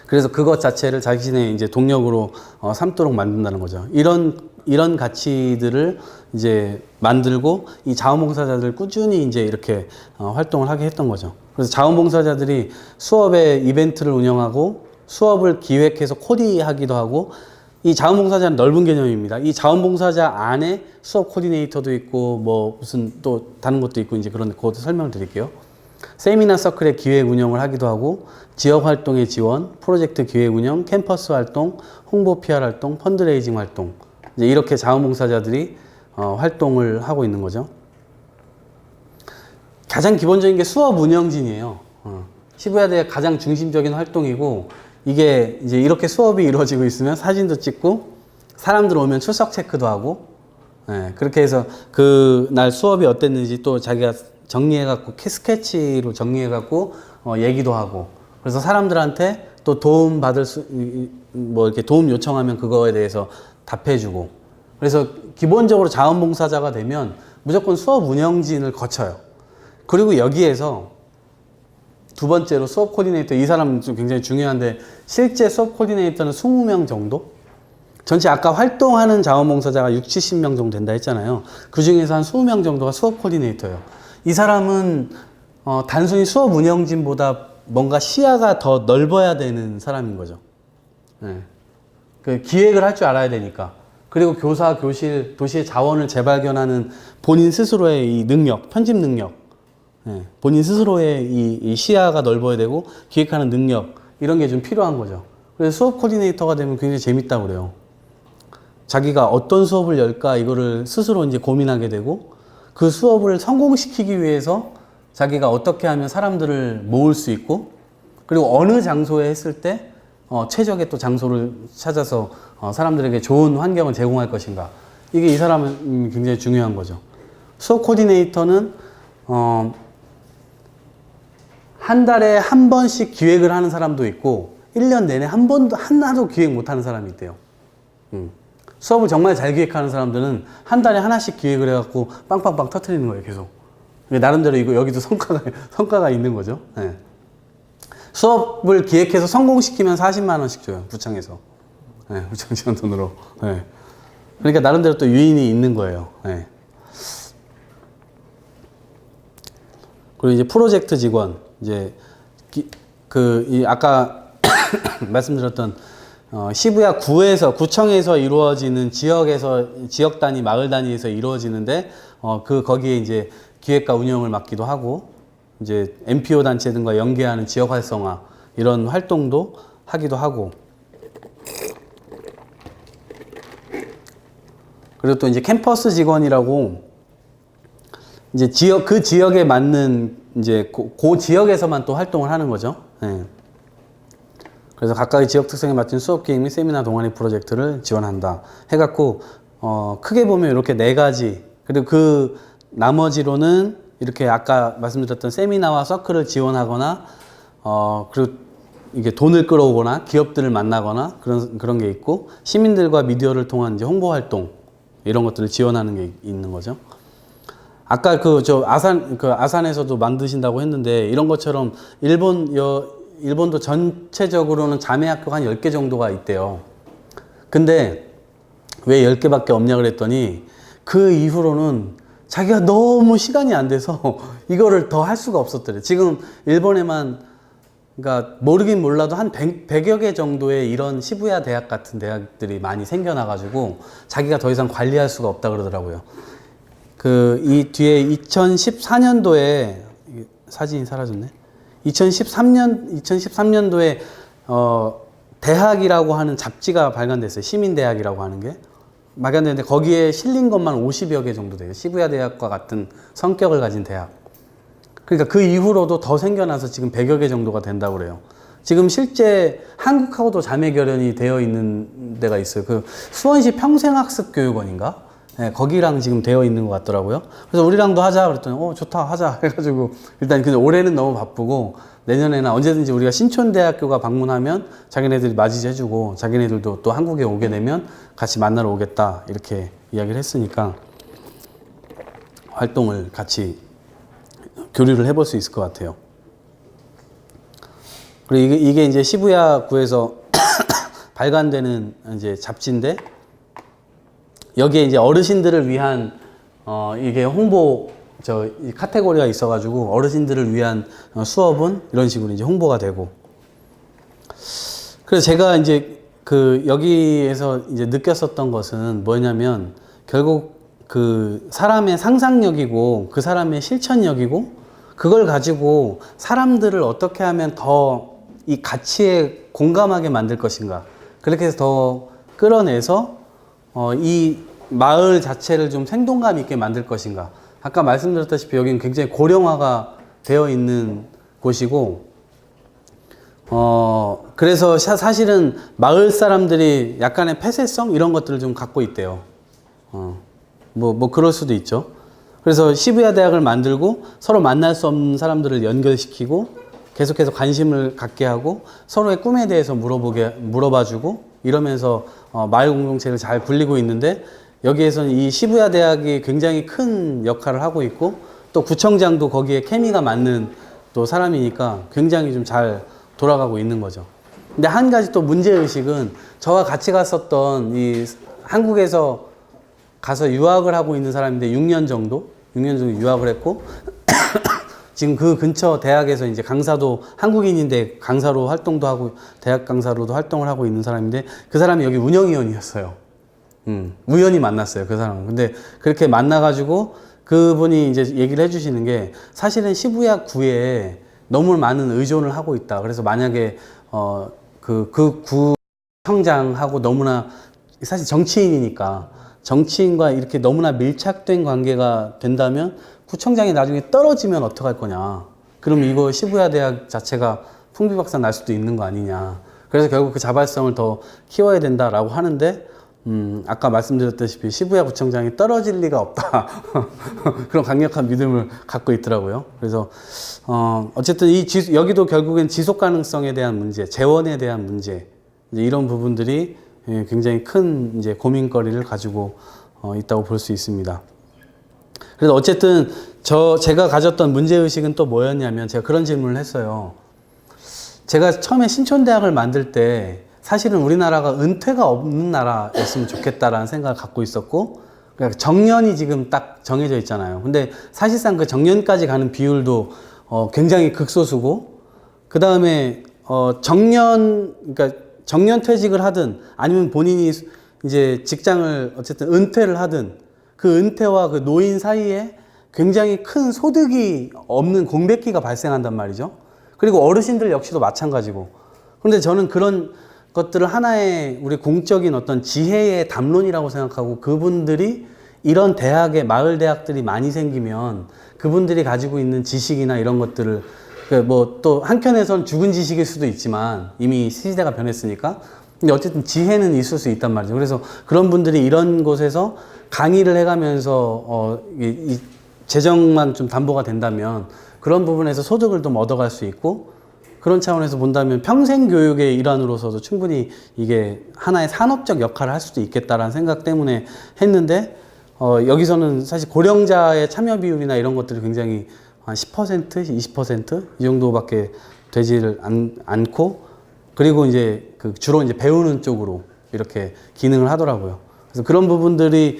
그래서 그것 자체를 자신의 이제 동력으로 삼도록 만든다는 거죠. 이런 가치들을 이제 만들고 이 자원봉사자들 꾸준히 이제 이렇게 활동을 하게 했던 거죠. 그래서 자원봉사자들이 수업에 이벤트를 운영하고 수업을 기획해서 코디하기도 하고 이 자원봉사자는 넓은 개념입니다. 이 자원봉사자 안에 수업 코디네이터도 있고 뭐 무슨 또 다른 것도 있고 이제 그런데 그것도 설명을 드릴게요. 세미나 서클의 기획 운영을 하기도 하고 지역 활동의 지원, 프로젝트 기획 운영, 캠퍼스 활동, 홍보 PR 활동, 펀드레이징 활동 이제 이렇게 자원봉사자들이 활동을 하고 있는 거죠. 가장 기본적인 게 수업 운영진이에요. 시부야대의 가장 중심적인 활동이고 이게 이제 이렇게 수업이 이루어지고 있으면 사진도 찍고 사람들 오면 출석 체크도 하고 그렇게 해서 그날 수업이 어땠는지 또 자기가 정리해갖고 스케치로 기록해갖고 얘기도 하고 그래서 사람들한테 또 도움 받을 뭐 이렇게 도움 요청하면 그거에 대해서 답해주고 그래서 기본적으로 자원봉사자가 되면 무조건 수업 운영진을 거쳐요. 그리고 여기에서 두 번째로 수업 코디네이터, 이 사람은 좀 굉장히 중요한데 실제 수업 코디네이터는 20명 정도? 전체 아까 활동하는 자원봉사자가 60, 70명 정도 된다 했잖아요. 그 중에서 한 20명 정도가 수업 코디네이터예요. 이 사람은 단순히 수업 운영진보다 뭔가 시야가 더 넓어야 되는 사람인 거죠. 그 기획을 할 줄 알아야 되니까. 그리고 교사, 교실, 도시의 자원을 재발견하는 본인 스스로의 이 능력, 편집 능력, 본인 스스로의 이 시야가 넓어야 되고 기획하는 능력 이런 게 좀 필요한 거죠. 그래서 수업 코디네이터가 되면 굉장히 재밌다고 그래요. 자기가 어떤 수업을 열까 이거를 스스로 이제 고민하게 되고 그 수업을 성공시키기 위해서 자기가 어떻게 하면 사람들을 모을 수 있고, 그리고 어느 장소에 했을 때 최적의 또 장소를 찾아서 사람들에게 좋은 환경을 제공할 것인가. 이게 이 사람은 굉장히 중요한 거죠. 수업 코디네이터는 한 달에 한 번씩 기획을 하는 사람도 있고 1년 내내 한 번도 하나도 기획 못 하는 사람이 있대요. 수업을 정말 잘 기획하는 사람들은 한 달에 하나씩 기획을 해갖고 빵빵빵 터트리는 거예요, 계속. 나름대로 이거 여기도 성과가 있는 거죠. 네. 수업을 기획해서 성공시키면 40만 원씩 줘요, 구청에서. 네, 구청 지원 돈으로. 네. 그러니까 나름대로 또 유인이 있는 거예요. 네. 그리고 이제 프로젝트 직원, 이제 아까 말씀드렸던 시부야 구청에서 이루어지는 지역 단위, 마을 단위에서 이루어지는데 거기에 이제 기획과 운영을 맡기도 하고, 이제 NPO 단체 등과 연계하는 지역 활성화 이런 활동도 하기도 하고, 그리고 또 이제 캠퍼스 직원이라고 이제 그 지역에 맞는 이제 그 지역에서만 또 활동을 하는 거죠. 네. 그래서 각각의 지역 특성에 맞춘 수업 기획 및 세미나 동아리 프로젝트를 지원한다 해갖고 크게 보면 이렇게 4가지, 그리고 그 나머지로는 이렇게 아까 말씀드렸던 세미나와 서클을 지원하거나 그리고 이게 돈을 끌어오거나 기업들을 만나거나 그런 게 있고, 시민들과 미디어를 통한 이제 홍보 활동 이런 것들을 지원하는 게 있는 거죠. 아까 아산에서도 만드신다고 했는데, 이런 것처럼 일본도 전체적으로는 자매 학교가 한 10개 정도가 있대요. 근데 왜 10개밖에 없냐 그랬더니 그 이후로는 자기가 너무 시간이 안 돼서 이거를 더 할 수가 없었더래. 지금 일본에만, 그러니까 모르긴 몰라도 한 100여 개 정도의 이런 시부야 대학 같은 대학들이 많이 생겨나가지고 자기가 더 이상 관리할 수가 없다 그러더라고요. 이 뒤에 2014년도에 사진이 사라졌네. 2013년도에 대학이라고 하는 잡지가 발간됐어요. 시민대학이라고 하는 게 발간됐는데 거기에 실린 것만 50여 개 정도 돼요. 시부야 대학과 같은 성격을 가진 대학. 그러니까 그 이후로도 더 생겨나서 지금 100여 개 정도가 된다고 그래요. 지금 실제 한국하고도 자매 결연이 되어 있는 데가 있어요. 그 수원시 평생학습교육원인가? 네, 거기랑 지금 되어 있는 것 같더라고요. 그래서 우리랑도 하자 그랬더니 좋다 하자 해가지고, 일단 근데 올해는 너무 바쁘고 내년에는 언제든지 우리가 신촌대학교가 방문하면 자기네들이 맞이해주고, 자기네들도 또 한국에 오게 되면 같이 만나러 오겠다 이렇게 이야기를 했으니까 활동을 같이 교류를 해볼 수 있을 것 같아요. 그리고 이게 이제 시부야구에서 발간되는 이제 잡지인데, 여기에 이제 어르신들을 위한 이게 홍보 이 카테고리가 있어가지고 어르신들을 위한 수업은 이런 식으로 이제 홍보가 되고. 그래서 제가 이제 여기에서 이제 느꼈었던 것은 뭐냐면, 결국 그 사람의 상상력이고 그 사람의 실천력이고, 그걸 가지고 사람들을 어떻게 하면 더 이 가치에 공감하게 만들 것인가, 그렇게 해서 더 끌어내서 이 마을 자체를 좀 생동감 있게 만들 것인가. 아까 말씀드렸다시피 여기는 굉장히 고령화가 되어 있는 곳이고, 그래서 사실은 마을 사람들이 약간의 폐쇄성 이런 것들을 좀 갖고 있대요. 뭐 그럴 수도 있죠. 그래서 시부야 대학을 만들고 서로 만날 수 없는 사람들을 연결시키고 계속해서 관심을 갖게 하고 서로의 꿈에 대해서 물어봐주고 이러면서 마을 공동체를 잘 굴리고 있는데, 여기에서는 이 시부야 대학이 굉장히 큰 역할을 하고 있고, 또 구청장도 거기에 케미가 맞는 또 사람이니까 굉장히 좀 잘 돌아가고 있는 거죠. 근데 한 가지 또 문제의식은, 저와 같이 갔었던 이 한국에서 가서 유학을 하고 있는 사람인데 6년 정도 유학을 했고 지금 그 근처 대학에서 이제 강사도, 한국인인데 강사로 활동도 하고 대학 강사로도 활동을 하고 있는 사람인데, 그 사람이 여기 운영위원이었어요. 우연히 만났어요, 그 사람은. 근데 그렇게 만나가지고 그분이 이제 얘기를 해주시는 게, 사실은 시부야 구에 너무 많은 의존을 하고 있다. 그래서 만약에 그 구청장하고 너무나, 사실 정치인이니까 정치인과 이렇게 너무나 밀착된 관계가 된다면 구청장이 나중에 떨어지면 어떡할 거냐. 그럼 이거 시부야 대학 자체가 풍비박산 날 수도 있는 거 아니냐. 그래서 결국 그 자발성을 더 키워야 된다라고 하는데 아까 말씀드렸다시피 시부야 구청장이 떨어질 리가 없다. 그런 강력한 믿음을 갖고 있더라고요. 그래서 어쨌든 여기도 결국엔 지속 가능성에 대한 문제, 재원에 대한 문제, 이제 이런 부분들이 굉장히 큰 이제 고민거리를 가지고 있다고 볼 수 있습니다. 그래서 어쨌든 제가 가졌던 문제의식은 또 뭐였냐면 제가 그런 질문을 했어요. 제가 처음에 신촌대학을 만들 때 사실은 우리나라가 은퇴가 없는 나라였으면 좋겠다라는 생각을 갖고 있었고, 그러니까 정년이 지금 딱 정해져 있잖아요. 근데 사실상 그 정년까지 가는 비율도 굉장히 극소수고, 그 다음에 그러니까 정년 퇴직을 하든 아니면 본인이 이제 직장을 어쨌든 은퇴를 하든 그 은퇴와 그 노인 사이에 굉장히 큰 소득이 없는 공백기가 발생한단 말이죠. 그리고 어르신들 역시도 마찬가지고. 그런데 저는 그런 것들을 하나의 우리 공적인 어떤 지혜의 담론이라고 생각하고, 그분들이 이런 대학에 마을 대학들이 많이 생기면 그분들이 가지고 있는 지식이나 이런 것들을 뭐 또 한켠에서는 죽은 지식일 수도 있지만 이미 시대가 변했으니까, 근데 어쨌든 지혜는 있을 수 있단 말이죠. 그래서 그런 분들이 이런 곳에서 강의를 해가면서 이 재정만 좀 담보가 된다면 그런 부분에서 소득을 좀 얻어갈 수 있고, 그런 차원에서 본다면 평생 교육의 일환으로서도 충분히 이게 하나의 산업적 역할을 할 수도 있겠다라는 생각 때문에 했는데, 여기서는 사실 고령자의 참여 비율이나 이런 것들이 굉장히 한 10%, 20% 이 정도밖에 되지를 않고, 그리고 이제 주로 이제 배우는 쪽으로 이렇게 기능을 하더라고요. 그래서 그런 부분들이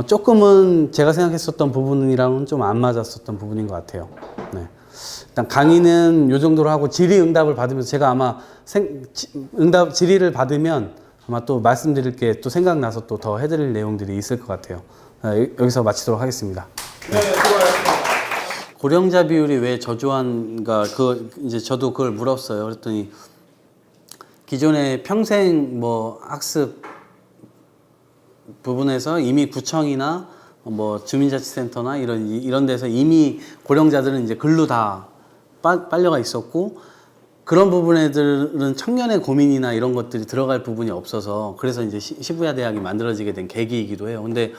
조금은 제가 생각했었던 부분이랑은 좀 안 맞았었던 부분인 것 같아요. 네. 일단 강의는 요 정도로 하고 질의응답을 받으면서 제가 아마 질의를 받으면 아마 또 말씀드릴 게 또 생각나서 또 더 해드릴 내용들이 있을 것 같아요. 여기서 마치도록 하겠습니다. 네, 수고하셨습니다. 고령자 비율이 왜 저조한가, 이제 저도 그걸 물었어요. 그랬더니 기존의 평생 뭐 학습 부분에서 이미 구청이나 뭐 주민자치센터나 이런 데서 이미 고령자들은 이제 글로 다 빨려가 있었고, 그런 부분들은 청년의 고민이나 이런 것들이 들어갈 부분이 없어서, 그래서 이제 시부야 대학이 만들어지게 된 계기이기도 해요. 근데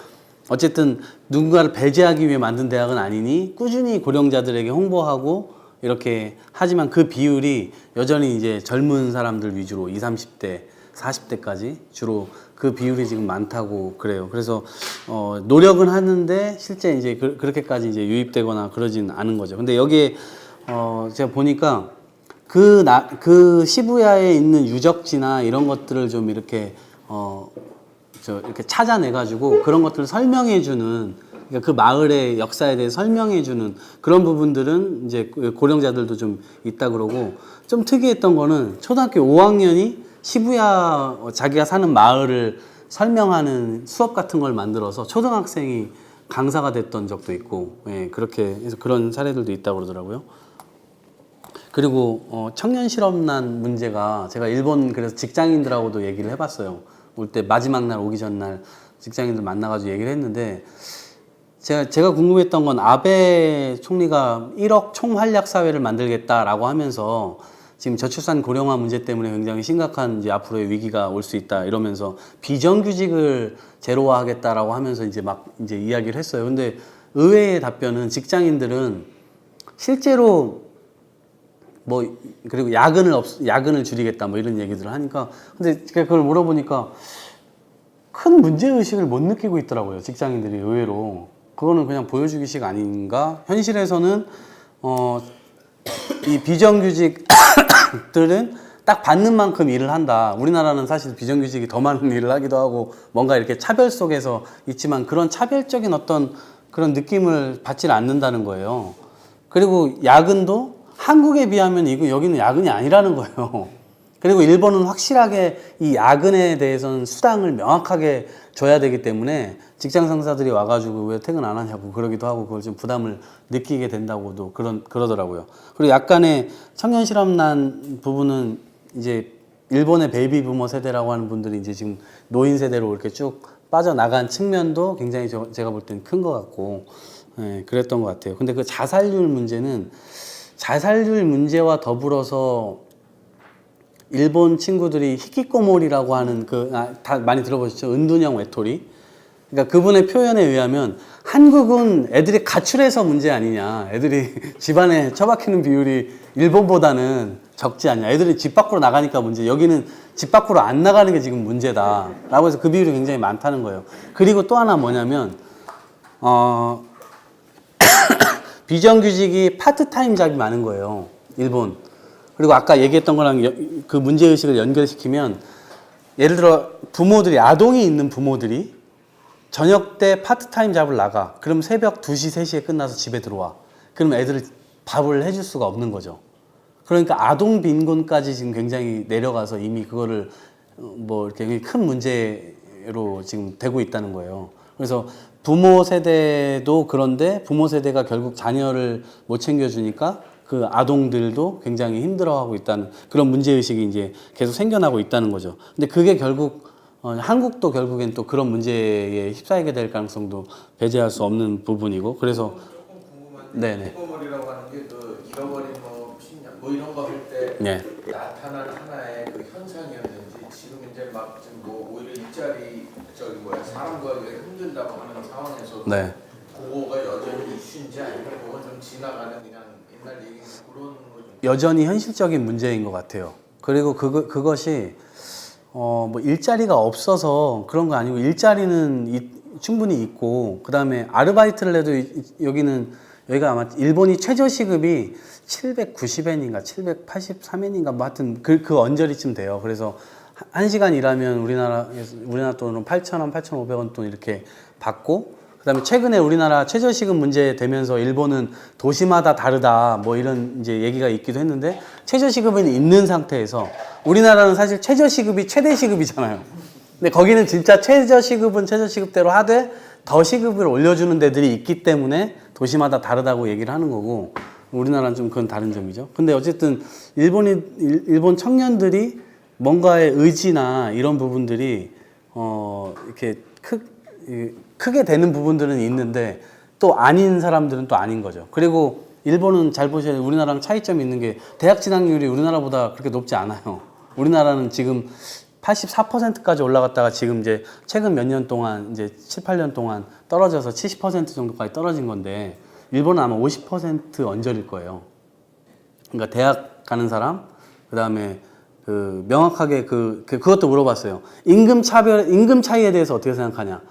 어쨌든 누군가를 배제하기 위해 만든 대학은 아니니 꾸준히 고령자들에게 홍보하고 이렇게 하지만 그 비율이 여전히 이제 젊은 사람들 위주로 20, 30대, 40대까지 주로 그 비율이 지금 많다고 그래요. 그래서 노력은 하는데 실제 이제 그렇게까지 이제 유입되거나 그러진 않은 거죠. 근데 여기에 제가 보니까 그 시부야에 있는 유적지나 이런 것들을 좀 이렇게 이렇게 찾아내가지고 그런 것들을 설명해주는, 그러니까 그 마을의 역사에 대해 설명해주는 그런 부분들은 이제 고령자들도 좀 있다 그러고, 좀 특이했던 거는 초등학교 5학년이 시부야 자기가 사는 마을을 설명하는 수업 같은 걸 만들어서 초등학생이 강사가 됐던 적도 있고, 예, 그렇게 해서 그런 사례들도 있다고 그러더라고요. 그리고 청년 실업난 문제가 제가 일본 그래서 직장인들하고도 얘기를 해봤어요. 올 때 마지막 날 오기 전날 직장인들 만나가지고 얘기를 했는데, 제가 궁금했던 건 아베 총리가 1억 총활약 사회를 만들겠다라고 하면서 지금 저출산 고령화 문제 때문에 굉장히 심각한 이제 앞으로의 위기가 올 수 있다 이러면서 비정규직을 제로화하겠다라고 하면서 이제 막 이제 이야기를 했어요. 근데 의외의 답변은 직장인들은 실제로 뭐 그리고 야근을 줄이겠다 뭐 이런 얘기들을 하니까, 근데 제가 그걸 물어보니까 큰 문제 의식을 못 느끼고 있더라고요, 직장인들이. 의외로 그거는 그냥 보여주기식 아닌가. 현실에서는 이 비정규직들은 딱 받는 만큼 일을 한다. 우리나라는 사실 비정규직이 더 많은 일을 하기도 하고 뭔가 이렇게 차별 속에서 있지만 그런 차별적인 어떤 그런 느낌을 받지 않는다는 거예요. 그리고 야근도 한국에 비하면 여기는 야근이 아니라는 거예요. 그리고 일본은 확실하게 이 야근에 대해서는 수당을 명확하게 줘야 되기 때문에 직장 상사들이 와가지고 왜 퇴근 안 하냐고 그러기도 하고, 그걸 좀 부담을 느끼게 된다고도 그러더라고요. 그리고 약간의 청년 실업난 부분은 이제 일본의 베이비 부머 세대라고 하는 분들이 이제 지금 노인 세대로 이렇게 쭉 빠져나간 측면도 굉장히 제가 볼 때는 큰 것 같고, 예, 그랬던 것 같아요. 근데 그 자살률 문제는 자살률 문제와 더불어서 일본 친구들이 히키코모리라고 하는 다 많이 들어보셨죠? 은둔형 외톨이. 그러니까 그분의 표현에 의하면 한국은 애들이 가출해서 문제 아니냐. 애들이 집안에 처박히는 비율이 일본보다는 적지 않냐. 애들이 집 밖으로 나가니까 문제. 여기는 집 밖으로 안 나가는 게 지금 문제다. 라고 해서 그 비율이 굉장히 많다는 거예요. 그리고 또 하나 뭐냐면, 비정규직이 파트타임 잡이 많은 거예요. 일본. 그리고 아까 얘기했던 거랑 그 문제의식을 연결시키면, 예를 들어 부모들이, 아동이 있는 부모들이 저녁 때 파트타임 잡을 나가. 그럼 새벽 2시, 3시에 끝나서 집에 들어와. 그럼 애들을 밥을 해줄 수가 없는 거죠. 그러니까 아동 빈곤까지 지금 굉장히 내려가서 이미 그거를 뭐 이렇게 큰 문제로 지금 되고 있다는 거예요. 그래서 부모 세대도 그런데 부모 세대가 결국 자녀를 못 챙겨주니까 그 아동들도 굉장히 힘들어하고 있다는 그런 문제의식이 이제 계속 생겨나고 있다는 거죠. 근데 그게 결국 한국도 결국엔 또 그런 문제에 휩싸이게 될 가능성도 배제할 수 없는 부분이고 그래서 조금 궁금한데 네네. 히키코모리라고 하는 게 그 잃어버린 뭐 신념 뭐 이런 거 할 때 네. 나타난 하나의 그 현상이었는지 지금 이제 막 지금 뭐 오히려 일자리 저기 뭐야 사람 구하기가 힘들다고 하는 상황에서도 네. 그거가 여전히 이슈인지 아니면 그건 좀 지나가는 그냥 옛날 얘기 그런 거 좀. 여전히 현실적인 문제인 것 같아요. 그리고 그것이 뭐 일자리가 없어서 그런 거 아니고 일자리는 충분히 있고 그 다음에 아르바이트를 해도 여기가 아마 일본이 최저시급이 790엔인가 783엔인가 뭐 하여튼 그 언저리쯤 돼요. 그래서 1시간 일하면 우리나라 돈으로 8,000원, 8,500원 돈 이렇게 받고 그다음에 최근에 우리나라 최저시급 문제 되면서 일본은 도시마다 다르다 뭐 이런 이제 얘기가 있기도 했는데 최저시급은 있는 상태에서 우리나라는 사실 최저시급이 최대시급이잖아요. 근데 거기는 진짜 최저시급은 최저시급대로 하되 더 시급을 올려주는 데들이 있기 때문에 도시마다 다르다고 얘기를 하는 거고 우리나라는 좀 그건 다른 점이죠. 근데 어쨌든 일본 청년들이 뭔가의 의지나 이런 부분들이 이렇게 크게 되는 부분들은 있는데 또 아닌 사람들은 또 아닌 거죠. 그리고 일본은 잘 보셔야 돼요. 우리나라랑 차이점이 있는 게 대학 진학률이 우리나라보다 그렇게 높지 않아요. 우리나라는 지금 84%까지 올라갔다가 지금 이제 최근 몇 년 동안 이제 7, 8년 동안 떨어져서 70% 정도까지 떨어진 건데 일본은 아마 50% 언저리일 거예요. 그러니까 대학 가는 사람, 그다음에 명확하게 그것도 물어봤어요. 임금 차이에 대해서 어떻게 생각하냐?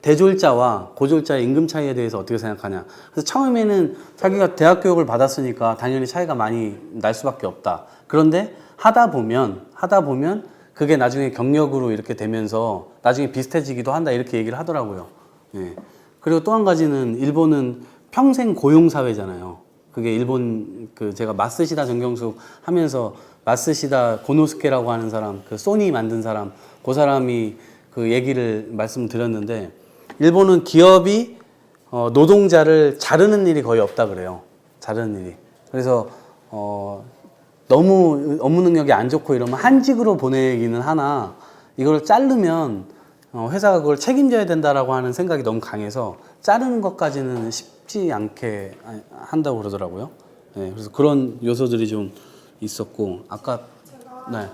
대졸자와 고졸자의 임금 차이에 대해서 어떻게 생각하냐? 그래서 처음에는 자기가 대학 교육을 받았으니까 당연히 차이가 많이 날 수밖에 없다. 그런데 하다 보면 그게 나중에 경력으로 이렇게 되면서 나중에 비슷해지기도 한다 이렇게 얘기를 하더라고요. 예. 그리고 또 한 가지는 일본은 평생 고용 사회잖아요. 그게 일본 제가 마쓰시다 정경숙 하면서 마쓰시다 고노스케라고 하는 사람, 그 소니 만든 사람, 그 사람이 그 얘기를 말씀드렸는데 일본은 기업이 노동자를 자르는 일이 거의 없다 그래요. 자르는 일이. 그래서 너무 업무 능력이 안 좋고 이러면 한직으로 보내기는 하나 이걸 자르면 회사가 그걸 책임져야 된다라고 하는 생각이 너무 강해서 자르는 것까지는 쉽지 않게 한다고 그러더라고요. 네, 그래서 그런 요소들이 좀 있었고 아까 네.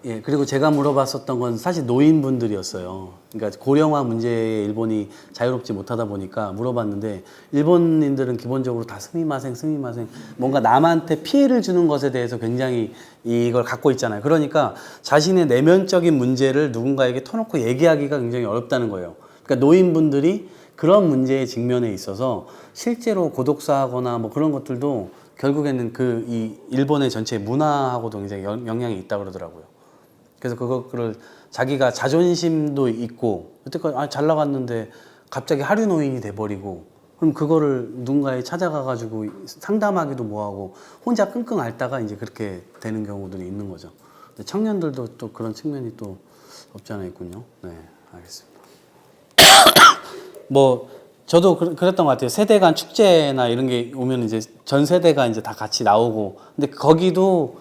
예, 그리고 제가 물어봤었던 건 사실 노인분들이었어요. 그러니까 고령화 문제에 일본이 자유롭지 못하다 보니까 물어봤는데 일본인들은 기본적으로 다 스미마생 뭔가 남한테 피해를 주는 것에 대해서 굉장히 이걸 갖고 있잖아요. 그러니까 자신의 내면적인 문제를 누군가에게 터놓고 얘기하기가 굉장히 어렵다는 거예요. 그러니까 노인분들이 그런 문제에 직면해 있어서 실제로 고독사하거나 뭐 그런 것들도 결국에는 이 일본의 전체 문화하고도 굉장히 영향이 있다고 그러더라고요. 그래서 그거를 자기가 자존심도 있고 여태까지 잘 나갔는데 갑자기 하류 노인이 돼버리고 그럼 그거를 누군가에 찾아가 가지고 상담하기도 뭐하고 혼자 끙끙 앓다가 이제 그렇게 되는 경우들이 있는 거죠. 근데 청년들도 또 그런 측면이 또 없지 않아 있군요. 네, 알겠습니다. 뭐 저도 그랬던 것 같아요. 세대 간 축제나 이런 게 오면 이제 전 세대가 이제 다 같이 나오고 근데 거기도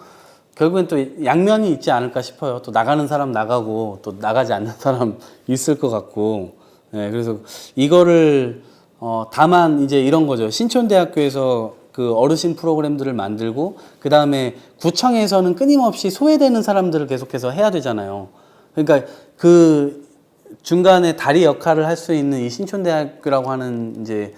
결국엔 또 양면이 있지 않을까 싶어요. 또 나가는 사람 나가고 또 나가지 않는 사람 있을 것 같고. 네, 그래서 이거를 다만 이제 이런 거죠. 신촌대학교에서 그 어르신 프로그램들을 만들고 그 다음에 구청에서는 끊임없이 소외되는 사람들을 계속해서 해야 되잖아요. 그러니까 그 중간에 다리 역할을 할 수 있는 이 신촌대학교라고 하는 이제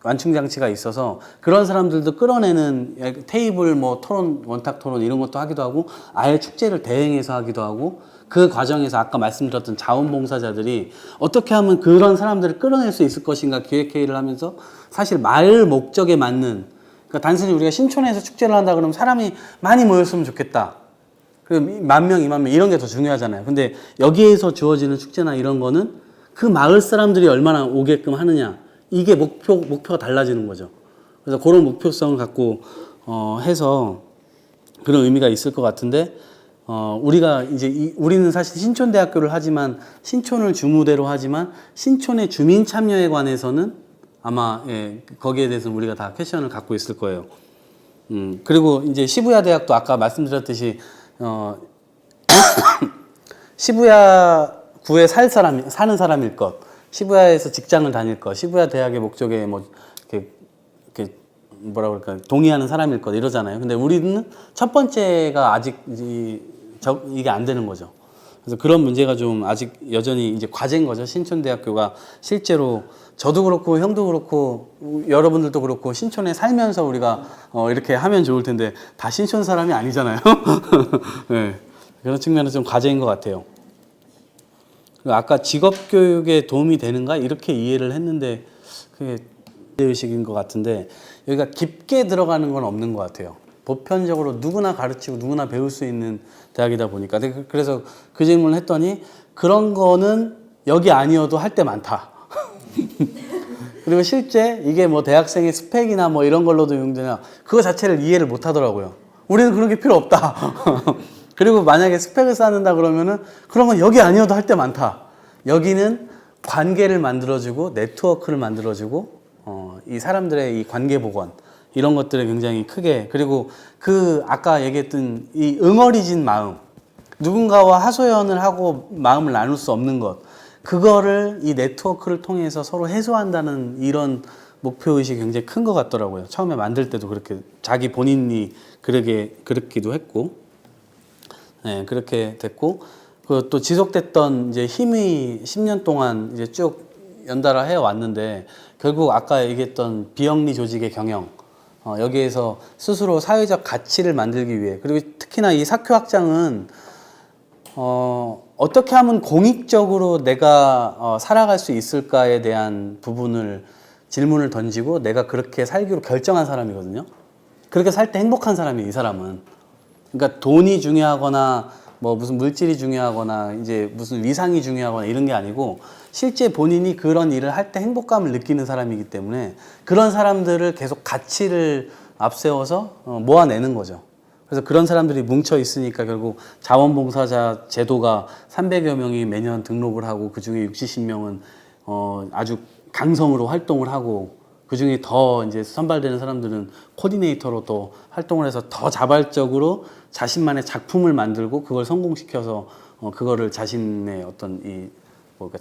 완충 장치가 있어서 그런 사람들도 끌어내는 테이블 뭐 토론, 원탁 토론 이런 것도 하기도 하고 아예 축제를 대행해서 하기도 하고 그 과정에서 아까 말씀드렸던 자원봉사자들이 어떻게 하면 그런 사람들을 끌어낼 수 있을 것인가 기획회의를 하면서 사실 마을 목적에 맞는 그러니까 단순히 우리가 신촌에서 축제를 한다 그러면 사람이 많이 모였으면 좋겠다. 그리고 10,000명, 20,000명 이런 게 더 중요하잖아요. 근데 여기에서 주어지는 축제나 이런 거는 그 마을 사람들이 얼마나 오게끔 하느냐. 이게 목표가 달라지는 거죠. 그래서 그런 목표성을 갖고, 해서 그런 의미가 있을 것 같은데, 우리가 이제, 우리는 사실 신촌대학교를 하지만, 신촌을 주무대로 하지만, 신촌의 주민 참여에 관해서는 아마, 예, 거기에 대해서는 우리가 다 퀘션을 갖고 있을 거예요. 그리고 이제 시부야 대학도 아까 말씀드렸듯이, 시부야구에 사는 사람일 것, 시부야에서 직장을 다닐 것, 시부야 대학의 목적에 뭐 이렇게 뭐라 그럴까 동의하는 사람일 것 이러잖아요. 근데 우리는 첫 번째가 아직 이게 안 되는 거죠. 그래서 그런 문제가 좀 아직 여전히 이제 과제인 거죠. 신촌대학교가 실제로 저도 그렇고 형도 그렇고 여러분들도 그렇고 신촌에 살면서 우리가 이렇게 하면 좋을 텐데 다 신촌 사람이 아니잖아요. 네. 그런 측면에서 좀 과제인 것 같아요. 아까 직업교육에 도움이 되는가 이렇게 이해를 했는데 그게 의식인 것 같은데 여기가 깊게 들어가는 건 없는 것 같아요. 보편적으로 누구나 가르치고 누구나 배울 수 있는 대학이다 보니까 그래서 그 질문을 했더니 그런 거는 여기 아니어도 할 때 많다. 그리고 실제 이게 뭐 대학생의 스펙이나 뭐 이런 걸로도 용되냐 그거 자체를 이해를 못 하더라고요. 우리는 그런 게 필요 없다. 그리고 만약에 스펙을 쌓는다 그러면은 그런 건 여기 아니어도 할 때 많다. 여기는 관계를 만들어주고 네트워크를 만들어주고 이 사람들의 이 관계 복원 이런 것들을 굉장히 크게 그리고 그 아까 얘기했던 이 응어리진 마음 누군가와 하소연을 하고 마음을 나눌 수 없는 것 그거를 이 네트워크를 통해서 서로 해소한다는 이런 목표의식이 굉장히 큰 것 같더라고요. 처음에 만들 때도 그렇게 자기 본인이 그렇기도 했고 네, 그렇게 됐고 그 또 지속됐던 이제 힘이 10년 동안 이제 쭉 연달아 해 왔는데 결국 아까 얘기했던 비영리 조직의 경영 여기에서 스스로 사회적 가치를 만들기 위해 그리고 특히나 이 사교 확장은 어떻게 하면 공익적으로 내가 살아갈 수 있을까에 대한 부분을 질문을 던지고 내가 그렇게 살기로 결정한 사람이거든요. 그렇게 살 때 행복한 사람이 이 사람은. 그러니까 돈이 중요하거나 뭐 무슨 물질이 중요하거나 이제 무슨 위상이 중요하거나 이런 게 아니고 실제 본인이 그런 일을 할 때 행복감을 느끼는 사람이기 때문에 그런 사람들을 계속 가치를 앞세워서 모아내는 거죠. 그래서 그런 사람들이 뭉쳐 있으니까 결국 자원봉사자 제도가 300여 명이 매년 등록을 하고 그 중에 60, 70명은 아주 강성으로 활동을 하고 그 중에 더 이제 선발되는 사람들은 코디네이터로 또 활동을 해서 더 자발적으로 자신만의 작품을 만들고 그걸 성공시켜서 그거를 자신의 어떤 이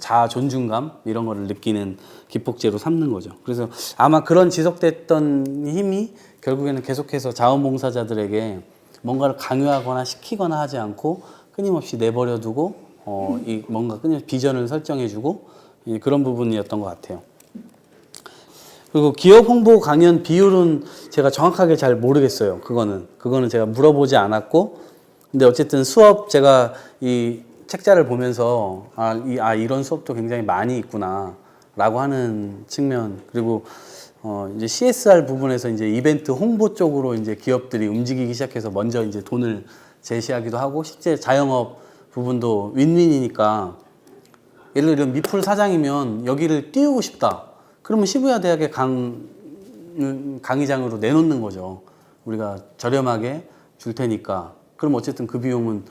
자아 존중감 이런 거를 느끼는 기폭제로 삼는 거죠. 그래서 아마 그런 지속됐던 힘이 결국에는 계속해서 자원봉사자들에게 뭔가를 강요하거나 시키거나 하지 않고 끊임없이 내버려두고 이 뭔가 끊임없이 비전을 설정해주고 그런 부분이었던 것 같아요. 그리고 기업 홍보 강연 비율은 제가 정확하게 잘 모르겠어요. 그거는 제가 물어보지 않았고, 근데 어쨌든 수업 제가 이 책자를 보면서 이런 수업도 굉장히 많이 있구나라고 하는 측면 그리고 이제 CSR 부분에서 이제 이벤트 홍보 쪽으로 이제 기업들이 움직이기 시작해서 먼저 이제 돈을 제시하기도 하고 실제 자영업 부분도 윈윈이니까 예를 들어 미풀 사장이면 여기를 띄우고 싶다. 그러면 시부야 대학의 강의장으로 내놓는 거죠. 우리가 저렴하게 줄 테니까. 그럼 어쨌든 그 비용은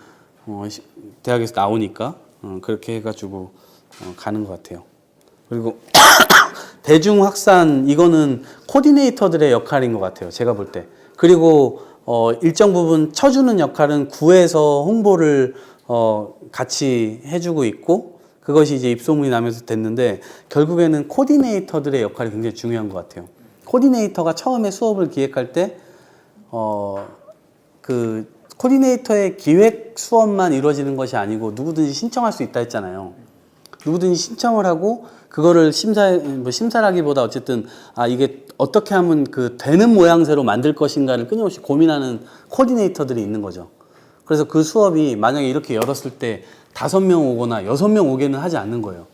대학에서 나오니까 그렇게 해가지고 가는 것 같아요. 그리고 대중 확산 이거는 코디네이터들의 역할인 것 같아요. 제가 볼 때. 그리고 일정 부분 쳐주는 역할은 구에서 홍보를 같이 해주고 있고 그것이 이제 입소문이 나면서 됐는데 결국에는 코디네이터들의 역할이 굉장히 중요한 것 같아요. 코디네이터가 처음에 수업을 기획할 때 그 코디네이터의 기획 수업만 이루어지는 것이 아니고 누구든지 신청할 수 있다 했잖아요. 누구든지 신청을 하고 그거를 심사라기보다 어쨌든 이게 어떻게 하면 그 되는 모양새로 만들 것인가를 끊임없이 고민하는 코디네이터들이 있는 거죠. 그래서 그 수업이 만약에 이렇게 열었을 때 5명 오거나 6명 오게는 하지 않는 거예요.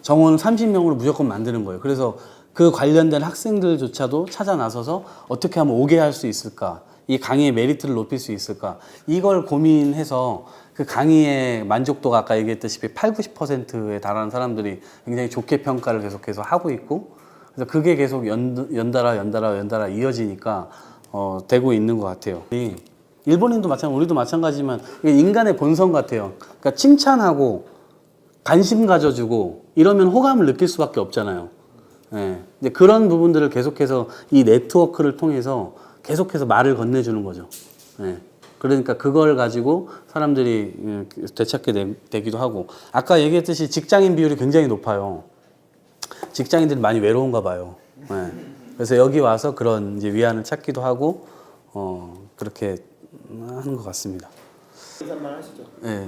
정원 30명으로 무조건 만드는 거예요. 그래서 그 관련된 학생들조차도 찾아 나서서 어떻게 하면 오게 할 수 있을까? 이 강의의 메리트를 높일 수 있을까? 이걸 고민해서 그 강의의 만족도가 아까 얘기했다시피 80~90%에 달하는 사람들이 굉장히 좋게 평가를 계속해서 하고 있고 그래서 그게 계속 연달아 이어지니까 되고 있는 것 같아요. 일본인도 마찬가지고 우리도 마찬가지지만 이게 인간의 본성 같아요. 그러니까 칭찬하고 관심 가져주고 이러면 호감을 느낄 수밖에 없잖아요. 예. 이제 그런 부분들을 계속해서 이 네트워크를 통해서 계속해서 말을 건네주는 거죠. 예. 그러니까 그걸 가지고 사람들이 되찾게 되기도 하고 아까 얘기했듯이 직장인 비율이 굉장히 높아요. 직장인들이 많이 외로운가 봐요. 예. 그래서 여기 와서 그런 이제 위안을 찾기도 하고 그렇게 하는 것 같습니다. 인사말 하시죠. 예.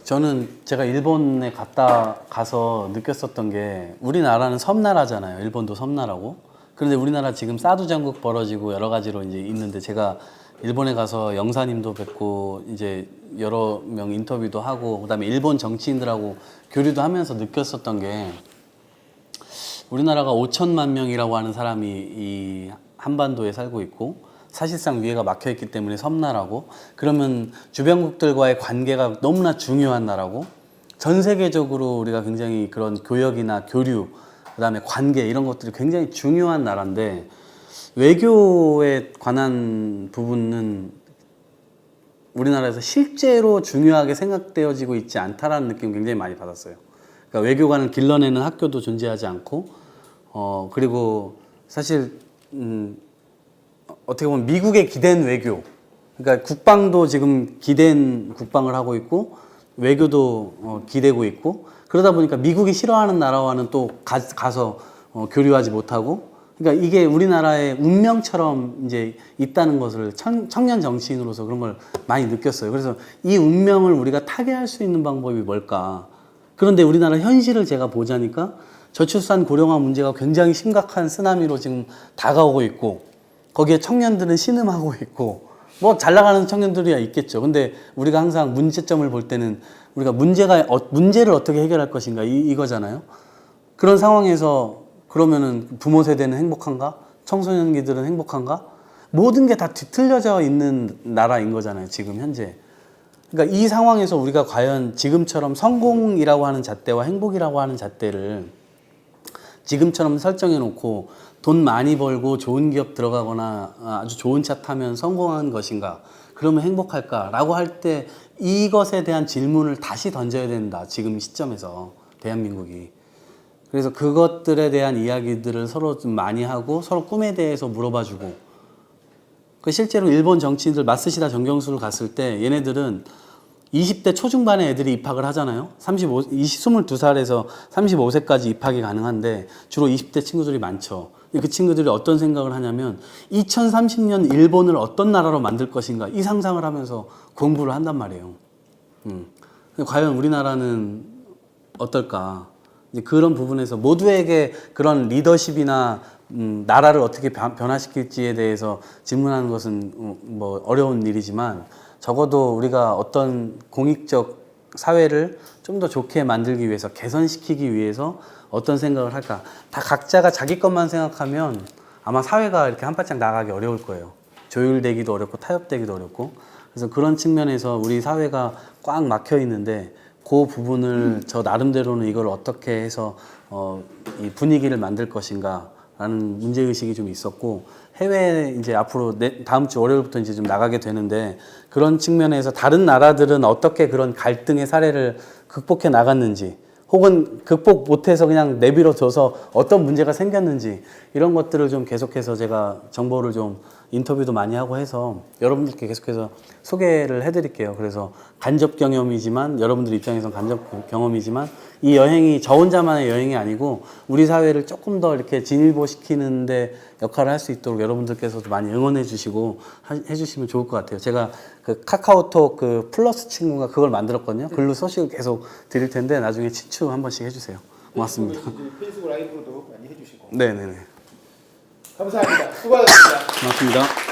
저는 제가 일본에 가서 느꼈었던 게 우리나라는 섬나라잖아요. 일본도 섬나라고. 그런데 우리나라 지금 사드 전국 벌어지고 여러 가지로 이제 있는데 제가 일본에 가서 영사님도 뵙고 이제 여러 명 인터뷰도 하고 그다음에 일본 정치인들하고 교류도 하면서 느꼈었던 게 우리나라가 5천만 명이라고 하는 사람이 이 한반도에 살고 있고 사실상 위에가 막혀 있기 때문에 섬나라고 그러면 주변국들과의 관계가 너무나 중요한 나라고 전 세계적으로 우리가 굉장히 그런 교역이나 교류 그다음에 관계 이런 것들이 굉장히 중요한 나라인데 외교에 관한 부분은 우리나라에서 실제로 중요하게 생각되어지고 있지 않다라는 느낌 굉장히 많이 받았어요. 그러니까 외교관을 길러내는 학교도 존재하지 않고 그리고 사실 어떻게 보면 미국에 기댄 외교 그러니까 국방도 지금 기댄 국방을 하고 있고 외교도 기대고 있고 그러다 보니까 미국이 싫어하는 나라와는 또 가서 교류하지 못하고 그러니까 이게 우리나라의 운명처럼 이제 있다는 것을 청년 정치인으로서 그런 걸 많이 느꼈어요. 그래서 이 운명을 우리가 타개할 수 있는 방법이 뭘까? 그런데 우리나라 현실을 제가 보자니까 저출산 고령화 문제가 굉장히 심각한 쓰나미로 지금 다가오고 있고 거기에 청년들은 신음하고 있고 뭐 잘 나가는 청년들이야 있겠죠. 근데 우리가 항상 문제점을 볼 때는 우리가 문제를 어떻게 해결할 것인가 이거잖아요. 그런 상황에서 그러면은 부모 세대는 행복한가? 청소년기들은 행복한가? 모든 게 다 뒤틀려져 있는 나라인 거잖아요. 지금 현재. 그러니까 이 상황에서 우리가 과연 지금처럼 성공이라고 하는 잣대와 행복이라고 하는 잣대를 지금처럼 설정해 놓고 돈 많이 벌고 좋은 기업 들어가거나 아주 좋은 차 타면 성공한 것인가? 그러면 행복할까라고 할 때 이것에 대한 질문을 다시 던져야 된다. 지금 시점에서 대한민국이. 그래서 그것들에 대한 이야기들을 서로 좀 많이 하고 서로 꿈에 대해서 물어봐주고 실제로 일본 정치인들 마쓰시다 정경수를 갔을 때 얘네들은 20대 초중반의 애들이 입학을 하잖아요. 22살에서 35세까지 입학이 가능한데 주로 20대 친구들이 많죠. 그 친구들이 어떤 생각을 하냐면 2030년 일본을 어떤 나라로 만들 것인가 이 상상을 하면서 공부를 한단 말이에요. 과연 우리나라는 어떨까? 이제 그런 부분에서 모두에게 그런 리더십이나 나라를 어떻게 변화시킬지에 대해서 질문하는 것은 뭐 어려운 일이지만 적어도 우리가 어떤 공익적 사회를 좀 더 좋게 만들기 위해서 개선시키기 위해서 어떤 생각을 할까? 다 각자가 자기 것만 생각하면 아마 사회가 이렇게 한 발짝 나가기 어려울 거예요. 조율되기도 어렵고 타협되기도 어렵고 그래서 그런 측면에서 우리 사회가 꽉 막혀 있는데 그 부분을 저 나름대로는 이걸 어떻게 해서 이 분위기를 만들 것인가라는 문제의식이 좀 있었고 해외에 이제 앞으로 다음 주 월요일부터 이제 좀 나가게 되는데 그런 측면에서 다른 나라들은 어떻게 그런 갈등의 사례를 극복해 나갔는지 혹은 극복 못해서 그냥 내버려 둬서 어떤 문제가 생겼는지 이런 것들을 좀 계속해서 제가 정보를 좀 인터뷰도 많이 하고 해서 여러분들께 계속해서 소개를 해드릴게요. 그래서 간접 경험이지만 여러분들 입장에선 간접 경험이지만 이 여행이 저 혼자만의 여행이 아니고 우리 사회를 조금 더 이렇게 진일보시키는데 역할을 할 수 있도록 여러분들께서도 많이 응원해 주시고 해주시면 좋을 것 같아요. 제가 그 카카오톡 그 플러스 친구가 그걸 만들었거든요. 글로 소식을 계속 드릴 텐데 나중에 친추 한 번씩 해주세요. 고맙습니다. 페이스북 라이브로도 많이 해주시고. 네네네. 감사합니다. 수고하셨습니다. 고맙습니다.